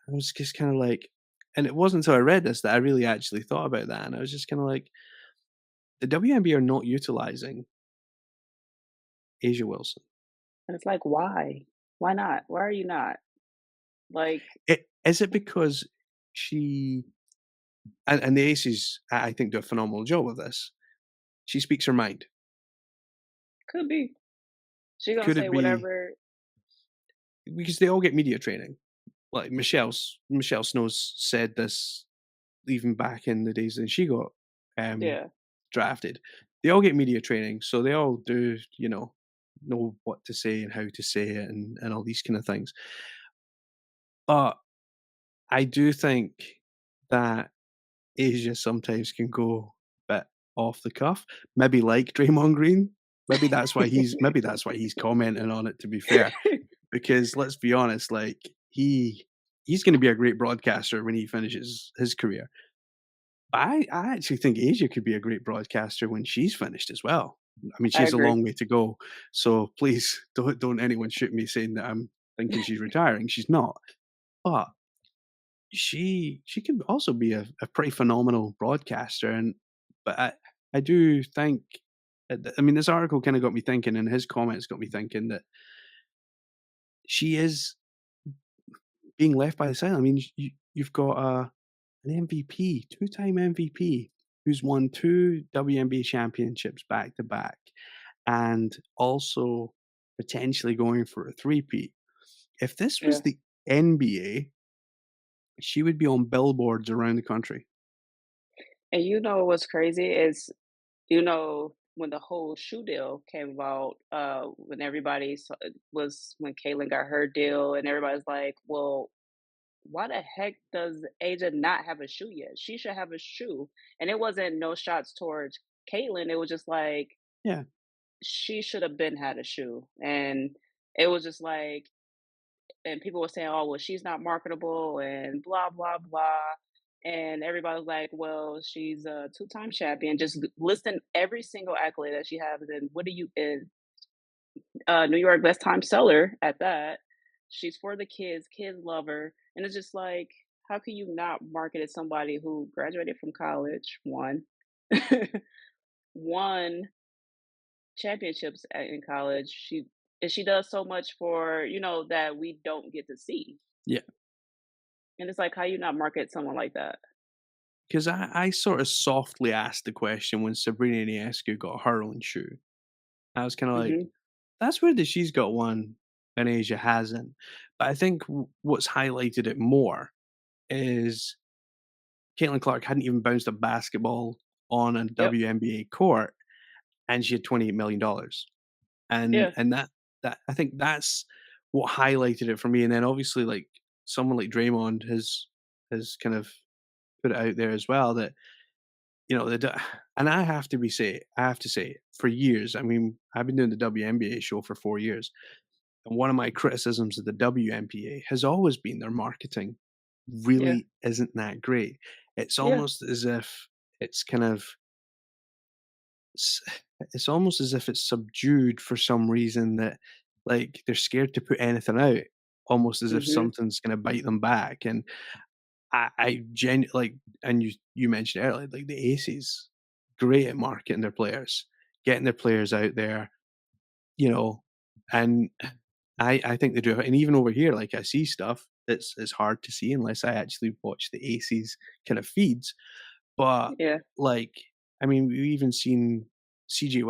I was just kinda like, and it wasn't until I read this that I really actually thought about that, and I was just kinda like, the WNBA are not utilizing Asia Wilson. And it's like, why? Why not? Why are you not? Like, Is it because she and the Aces, I think, do a phenomenal job with this. She speaks her mind. could be. She gonna Could say it be whatever. because they all get media training? Like, Michelle Snow's said this even back in the days when she got, um, Yeah. drafted. They all get media training, so they all do, know what to say and how to say it and all these kind of things. But I do think that Asia sometimes can go a bit off the cuff, maybe like Draymond Green. Maybe that's why he's commenting on it, to be fair, because let's be honest, like, he's gonna be a great broadcaster when he finishes his career. But I actually think Asia could be a great broadcaster when she's finished as well. I mean, she I has a agree. long way to go, so please don't anyone shoot me saying that I'm thinking she's retiring. She's not, but she can also be a pretty phenomenal broadcaster, and but I do think, I mean, this article kinda got me thinking, and his comments got me thinking that she is being left by the side. I mean, you've got an MVP, two-time MVP, who's won 2 WNBA championships back to back, and also potentially going for a three-peat. If this was Yeah. the NBA, she would be on billboards around the country. And you know what's crazy is, when the whole shoe deal came about, when everybody was when Caitlyn got her deal, and everybody's like, "Well, why the heck does Aja not have a shoe yet? She should have a shoe." And it wasn't no shots towards Caitlyn. It was just like Yeah, she should have been had a shoe, and it was just like, and people were saying, "Oh, well, she's not marketable," and blah blah blah. And everybody was like, "Well, she's a two-time champion." Just listing every single accolade that she has, and what do you in New York best time seller at that. She's for the kids. Kids love her, and it's just like, how can you not market as somebody who graduated from college? One, one championships in college. She does so much for that we don't get to see. yeah. And it's like, how you not market someone like that? Because I sort of softly asked the question when Sabrina Ionescu got her own shoe. I was kinda like, Mhm. "That's weird that she's got one and Asia hasn't." But I think what's highlighted it more is Caitlin Clark hadn't even bounced a basketball on a Yep. WNBA court, and she had $28,000,000. And Yeah. that I think that's what highlighted it for me, and then obviously, like, someone like Draymond has kind of put it out there as well that, the d and I have to say, for years, I mean, I've been doing the WNBA show for 4 years, and one of my criticisms of the WNBA has always been their marketing Yeah. really isn't that great. It's Yeah. almost as if it's kind of s it's almost as if it's subdued for some reason that, like, they're scared to put anything out, almost as if Mhm. something's gonna bite them back, and like, and you mentioned earlier, like, the Aces, great at marketing their players, getting their players out there, you know, and I think they do, and even over here, like, I see stuff that's hard to see unless I actually watch the Aces kind of feeds, but, Yeah. like, I mean, we've even seen CJ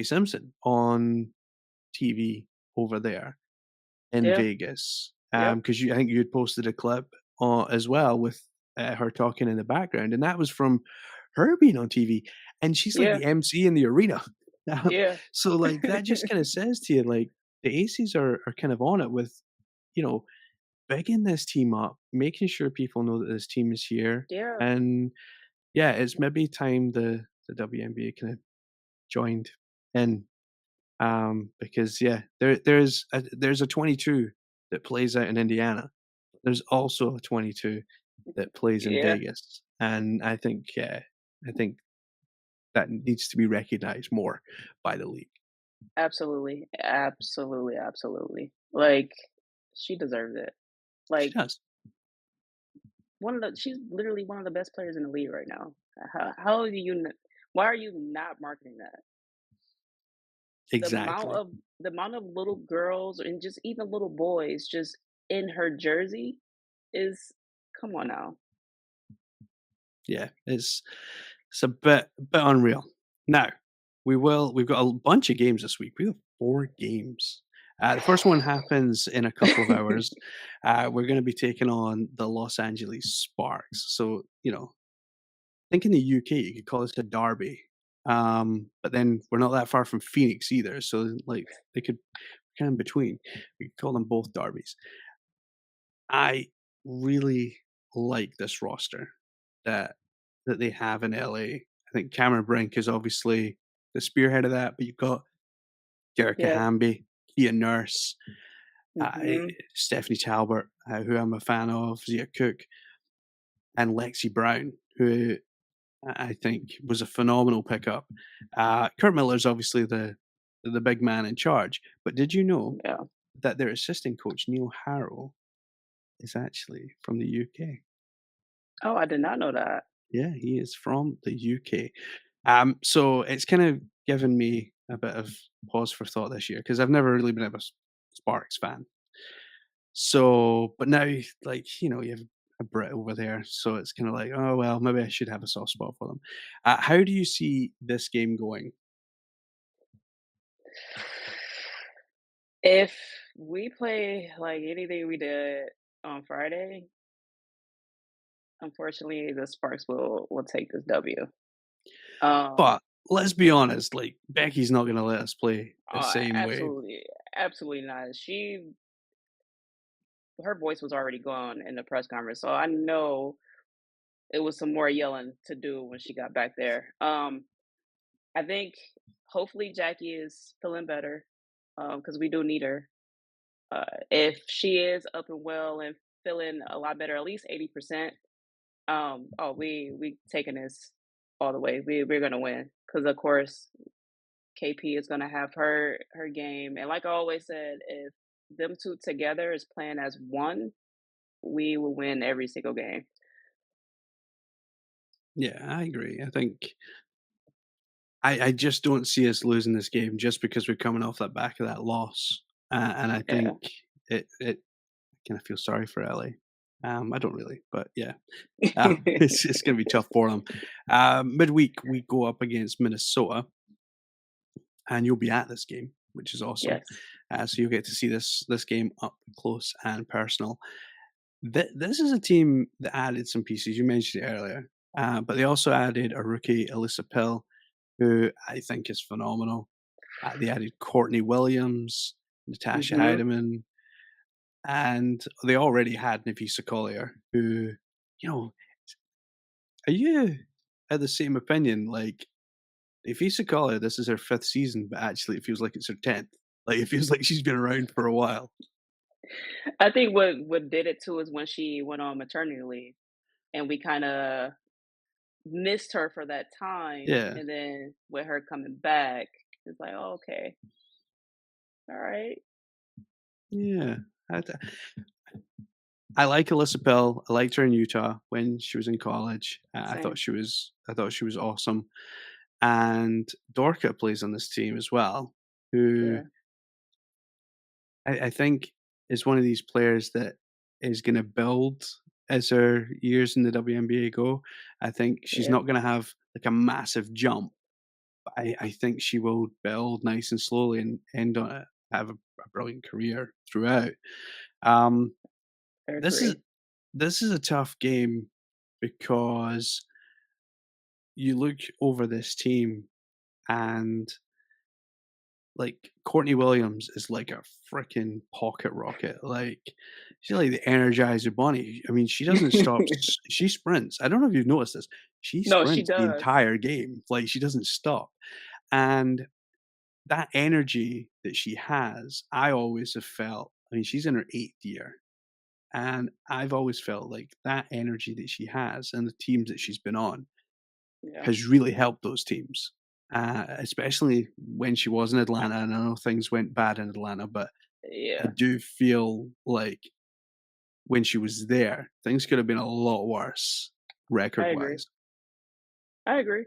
Simpson on TV over there in Yeah. Vegas, Yep. because I think you had posted a clip, as well with, her talking in the background, and that was from her being on TV, and she's like Yeah. the MC in the arena. Yeah. So, like, that just kinda says to you, like, the Aces are kind of on it with, you know, bigging this team up, making sure people know that this team is here, Yeah, and yeah, it's maybe time the WNBA kind of joined in, because yeah, there's a 22 that plays out in Indiana. There's also a 22 that plays in yeah, Vegas, and I think that needs to be recognized more by the league. absolutely, absolutely, absolutely. Like, she deserves it. She Like, does. she's literally one of the best players in the league right now. How do you why are you not marketing that? The amount Exactly. of the amount of little girls and just even little boys just in her jersey is come on now. Yeah, it's a bit unreal. Now, we've got a bunch of games this week. We have 4 games. The first one happens in a couple of hours. We're gonna be taking on the Los Angeles Sparks. So, think in the UK, you could call this a derby. But then we're not that far from Phoenix either, so, like, they could kind of in between. We could call them both derbies. I really like this roster that they have in LA. I think Cameron Brink is obviously the spearhead of that, but you've got Jerica Yeah. Hamby, Kia Nurse, Mhm. Stephanie Talbot, who I'm a fan of, Zia Cook, and Lexi Brown, who I think was a phenomenal pickup. Kurt Miller's obviously the big man in charge, but did you know Yeah. that their assistant coach Neil Harrow is actually from the UK? Oh, I did not know that. Yeah, he is from the UK. So it's kind of given me a bit of pause for thought this year because I've never really been a Sparks fan. So, but now, like, you have a Brit over there, so it's kind of like, oh well, maybe I should have a soft spot for them. How do you see this game going? If we play like anything we did on Friday, unfortunately, the Sparks will take this W. Um, But let's be honest, like Becky's not going to let us play the same way. absolutely, absolutely not. Her voice was already gone in the press conference, so I know it was some more yelling to do when she got back there. I think hopefully Jackie is feeling better, because we do need her. If she is up and well and feeling a lot better, at least 80%, oh, we taking this all the way. We're gonna win because of course KP is gonna have her game, and like I always said, if them two together is playing as one, we will win every single game. Yeah, I agree. I think I just don't see us losing this game just because we're coming off that back of that loss, and I Yeah, think it kind of feel sorry for LA. I don't really, but yeah, it's gonna be tough for them. Midweek we go up against Minnesota, and you'll be at this game, which is awesome. yes. So you'll get to see this game up close and personal. This is a team that added some pieces. You mentioned it earlier, but they also added a rookie, Alyssa Pill, who I think is phenomenal. They added Courtney Williams, Natasha Mhm. Heidemann, and they already had Nafisa Collier, who, you know, are you at the same opinion? Like, Nafisa Collier, this is her 5th season, but actually it feels like it's her 10th. Like, it feels like she's been around for a while. I think what did it too is when she went on maternity leave, and we kinda missed her for that time, Yeah. and then with her coming back, it's like, "Oh, okay. Alright." Yeah. I d I like Alyssa Bell. I liked her in Utah when she was in college. Same. I thought she was awesome. And Dorka plays on this team as well, who Yeah, I think is one of these players that is gonna build as her years in the WNBA go. I think she's yeah, not gonna have, like, a massive jump, but I think she will build nice and slowly and end on have a brilliant career throughout. Um, I this is agree. this is a tough game because you look over this team and like, Courtney Williams is like a freaking pocket rocket, like, she's like the Energizer Bunny. I mean, she doesn't stop she sprints. I don't know if you've noticed this. She No, she sprints the does. entire game, like, she doesn't stop, and that energy that she has, I always have felt I mean, she's in her 8th year, and I've always felt like that energy that she has and the teams that she's been on Yeah. has really helped those teams, especially when she was in Atlanta, and I know things went bad in Atlanta, but I Yeah. do feel like when she was there, things could have been a lot worse I agree. record-wise. I agree.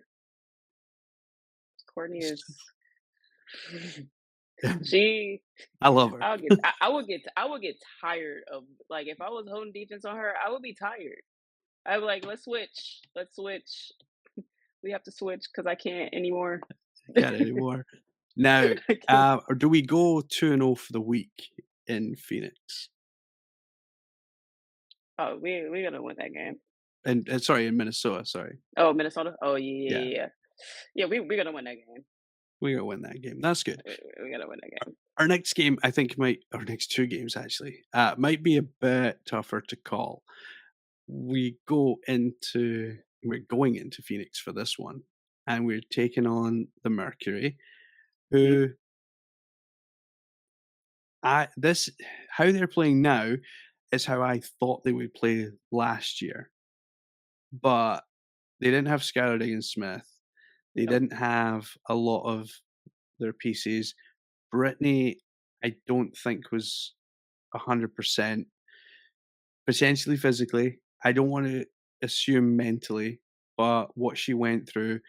Courtney It's is she I love her. I would get tired of like, if I was holding defense on her, I would be tired. I'd be like, "Let's switch. Let's switch. We have to switch because I can't anymore." Can't anymore. Now, I can't. or do we go 2-0 for the week in Phoenix? Oh, we're gonna win that game. And sorry, in Minnesota, sorry. Oh, Minnesota? Oh, yeah, yeah, Yeah, yeah, yeah. Yeah, we're gonna win that game. we're gonna win that game. That's good. We gotta win that game. Our next game, I think, might our next 2 games actually, might be a bit tougher to call. We're going into Phoenix for this one, and we're taking on the Mercury, Mhm. who I this how they're playing now is how I thought they would play last year, but they didn't have Skylar Diggins-Smith. They Nope. didn't have a lot of their pieces. Brittany, I don't think was 100%. Potentially physically. I don't wanna assume mentally, but what she went through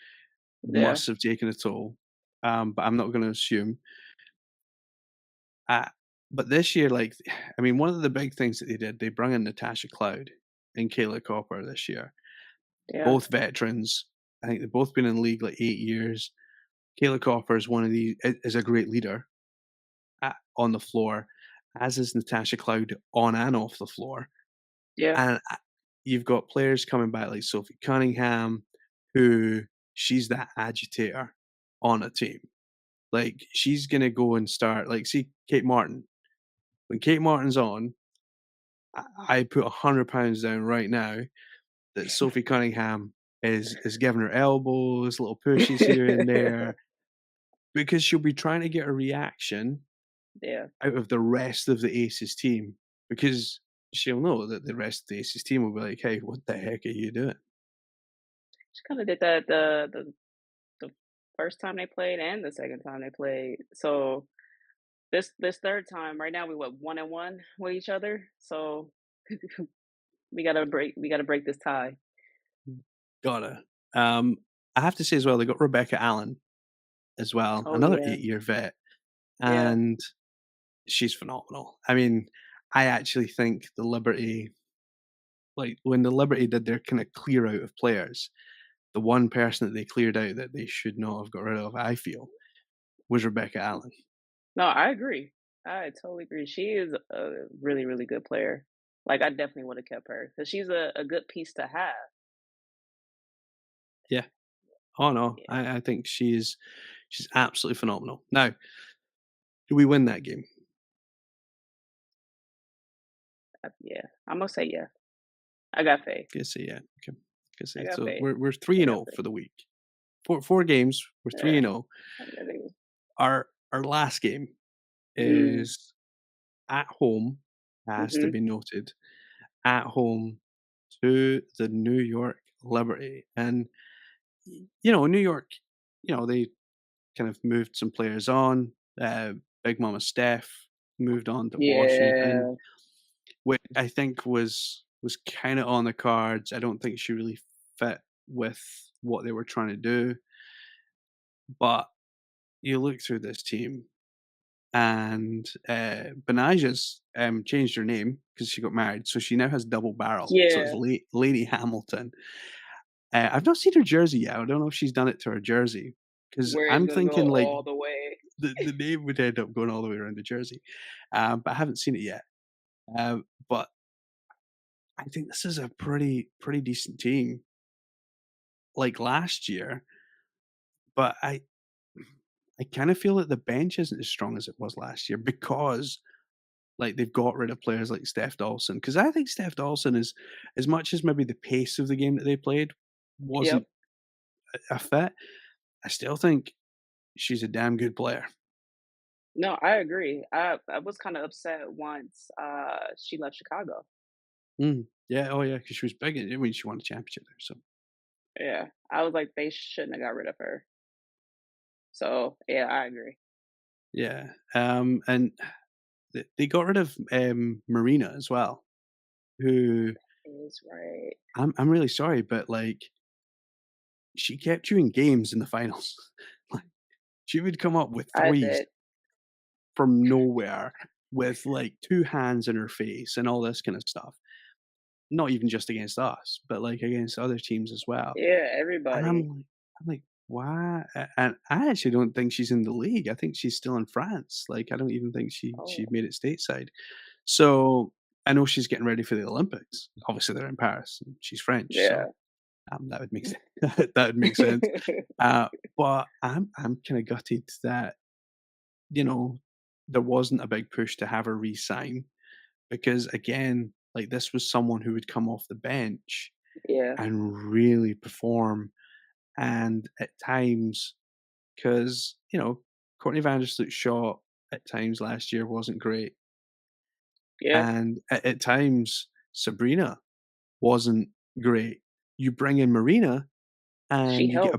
Yeah, must have taken a toll, but I'm not gonna assume. Uh, but this year, like, I mean, one of the big things that they did, they brought in Natasha Cloud and Kayla Copper this year. yeah, Both veterans. I think they've both been in the league, like, 8 years. Kayla Copper is one of the is a great leader on the floor, as is Natasha Cloud on and off the floor. yeah, And you've got players coming back like Sophie Cunningham, who she's that agitator on a team. Like, she's gonna go and start like, see Kate Martin. When Kate Martin's on, I put £100 down right now that Sophie Cunningham is giving her elbows, little pushes here and there, because she'll be trying to get a reaction yeah. out of the rest of the Aces team, because she'll know that the rest of the Aces team will be like, "Hey, what the heck are you doing?" She kinda did that the first time they played and the second time they played. So this third time, right now we what, 1 and 1 with each other. So we gotta break this tie. Gotta. Um, I have to say as well, they got Rebecca Allen as well, Oh another yeah. 8-year vet, Yeah. and she's phenomenal. I mean, I actually think the Liberty like, when the Liberty did their kinda clear out of players, the one person that they cleared out that they should not have got rid of, I feel, was Rebecca Allen. No, I agree. I totally agree. She is a really, really good player. Like, I definitely would have kept her because she's a good piece to have. Yeah. Oh, no, Yeah, I think she's absolutely phenomenal. Now, do we win that game? yeah. I'm gonna say yeah. I got faith. Gonna say yeah. Okay. Gonna I say got so faith. we're 3 I and got 0 faith. for the week. 4 games, we're 3 Yeah. and 0. I got it. Our last game Mm, is at home, has to mhm. be noted, at home to the New York Liberty. And, New York, they kind of moved some players on. Big Mama Steph moved on to Washington, Yeah. which I think was kind of on the cards. I don't think she really fit with what they were trying to do. But you look through this team, and Benaja's changed her name because she got married, so she now has double barrel. So it's Yeah. Lady Hamilton. I've not seen her jersey yet. I don't know if she's done it to her jersey because Where it's I'm gonna go thinking like all the way. the name would end up going all the way around the jersey, but I haven't seen it yet. But I think this is a pretty decent team, like last year. But I kinda feel that the bench isn't as strong as it was last year because, like, they've got rid of players like Steph Dawson. Because I think Steph Dawson is as much as maybe the pace of the game that they played Yep. wasn't a fit, I still think she's a damn good player. No, I agree. I was kinda upset once, she left Chicago. Mm. Yeah, oh yeah, because she was big, I mean, she won a championship there, so Yeah. I was like, they shouldn't have got rid of her. So, yeah, I agree. yeah, and they got rid of, Marina as well, who Is right. I'm really sorry, but, like, she kept you in games in the finals. Like, she would come up with I threes did. from nowhere with, like, 2 hands in her face and all this kinda stuff. Not even just against us, but, like, against other teams as well. Yeah, And everybody. I'm like, "Why?" And I actually don't think she's in the league. I think she's still in France. Like, I don't even think she Oh, made it stateside. So, I know she's getting ready for the Olympics. Obviously, they're in Paris, and she's French, so, yeah. that would make that would make sense. But I'm kinda gutted that, you know, there wasn't a big push to have her resign because, again, like, this was someone who would come off the bench Yeah, and really perform, and at times, because Courtney Vandersloot's shot at times last year wasn't great, yeah. and at times, Sabrina wasn't great. You bring in Marina She and helped.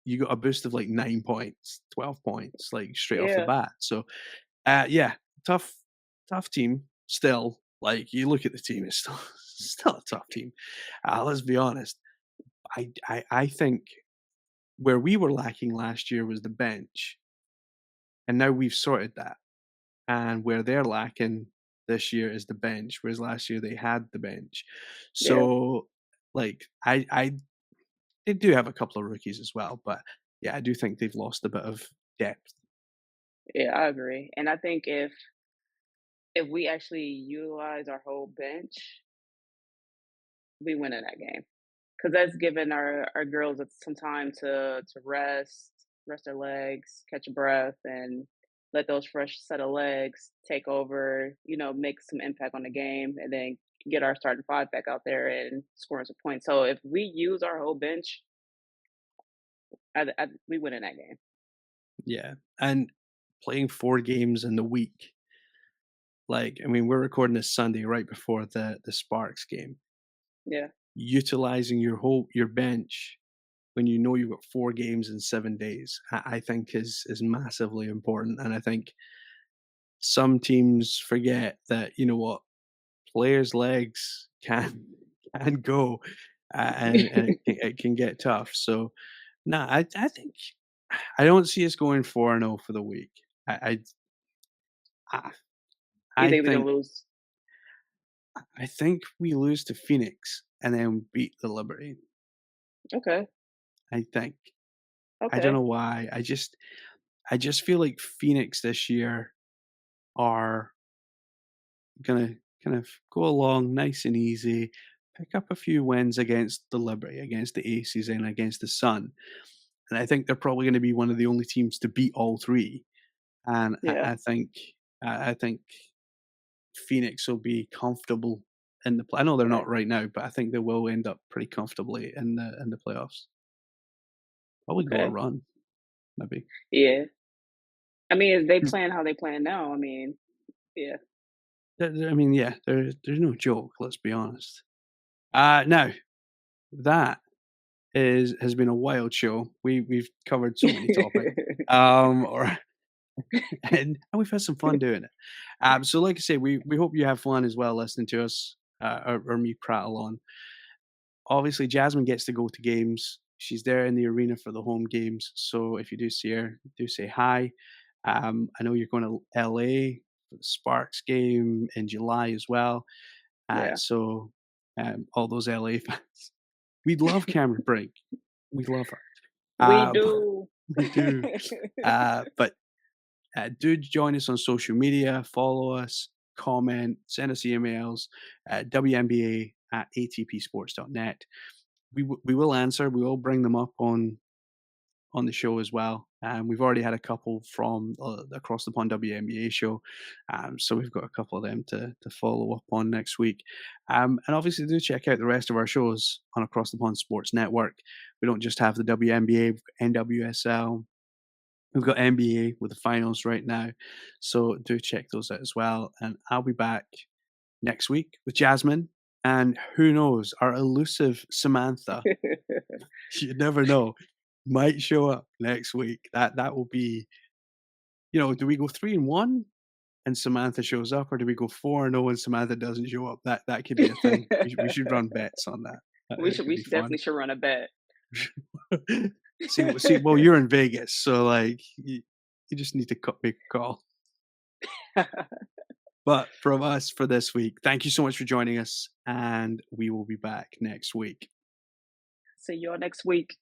you got a boost of, like, 9 points, 12 points, like, straight off the Yeah, bat, so, yeah, tough tough team still, like, you look at the team, it's still still a tough team. Let's be honest, I think where we were lacking last year was the bench, and now we've sorted that, and where they're lacking this year is the bench, whereas last year they had the bench. yeah, So, like, I they do have a couple of rookies as well, but, yeah, I do think they've lost a bit of depth. yeah, I agree, and I think if we actually utilize our whole bench, we win in that game. Because that's giving our girls some time to rest their legs, catch a breath, and let those fresh set of legs take over, make some impact on the game, and then get our starting 5 back out there and scoring some points. So if we use our whole bench, we win in that game. Yeah, and playing 4 games in the week, like, I mean, we're recording this Sunday right before the Sparks game. Yeah, Utilizing your bench when you know you've got 4 games in 7 days, I think is massively important, and I think some teams forget that, you know what, players' legs can can go, and it can get tough, so, no, I think I don't see us going 4-0 for the week. I I you I think we're gonna think lose? I think we lose to Phoenix and then beat the Liberty, Okay, I think. I don't okay, know why, I just feel like Phoenix this year are gonna kind of go along nice and easy, pick up a few wins against the Liberty, against the Aces, and against the Sun. And I think they're probably going to be one of the only teams to beat all three. And yeah, I think Phoenix will be comfortable in the play. I know they're right, not right now, but I think they will end up pretty comfortably in the playoffs. Probably go a okay, run, maybe. yeah. I mean, if they 'Cause playing how they playing now, I mean, yeah, I mean, yeah, there's no joke. Let's be honest. Now that is has been a wild show. We've covered so many topics, or and we've had some fun doing it. So, like I say, we hope you have fun as well listening to us or me prattle on. Obviously, Jasmine gets to go to games. She's there in the arena for the home games. So if you do see her, do say hi. I know you're going to LA for the Sparks game in July as well. yeah. All those LA fans, we'd love Cameron Brink. We love her. We But do. we do. But do join us on social media, follow us, comment, send us emails at WNBA@atpsports.net. We will answer. We will bring them up on the show as well. We've already had a couple from Across the Pond WNBA show, so we've got a couple of them to follow up on next week. And obviously, do check out the rest of our shows on Across the Pond Sports Network. We don't just have the WNBA, we've got NWSL, we've got NBA with the finals right now, so do check those out as well. And I'll be back next week with Jasmine, and who knows, our elusive Samantha, you never know, might show up next week. That will be, do we go 3-1 and Samantha shows up, or do we go 4-0 and Samantha doesn't show up? That could be a thing. We should run bets on that. It could We be should fun. definitely should run a bet. Well, you're in Vegas, so, like, you just need to make a call. But from us for this week, thank you so much for joining us, and we will be back next week. See you all next week.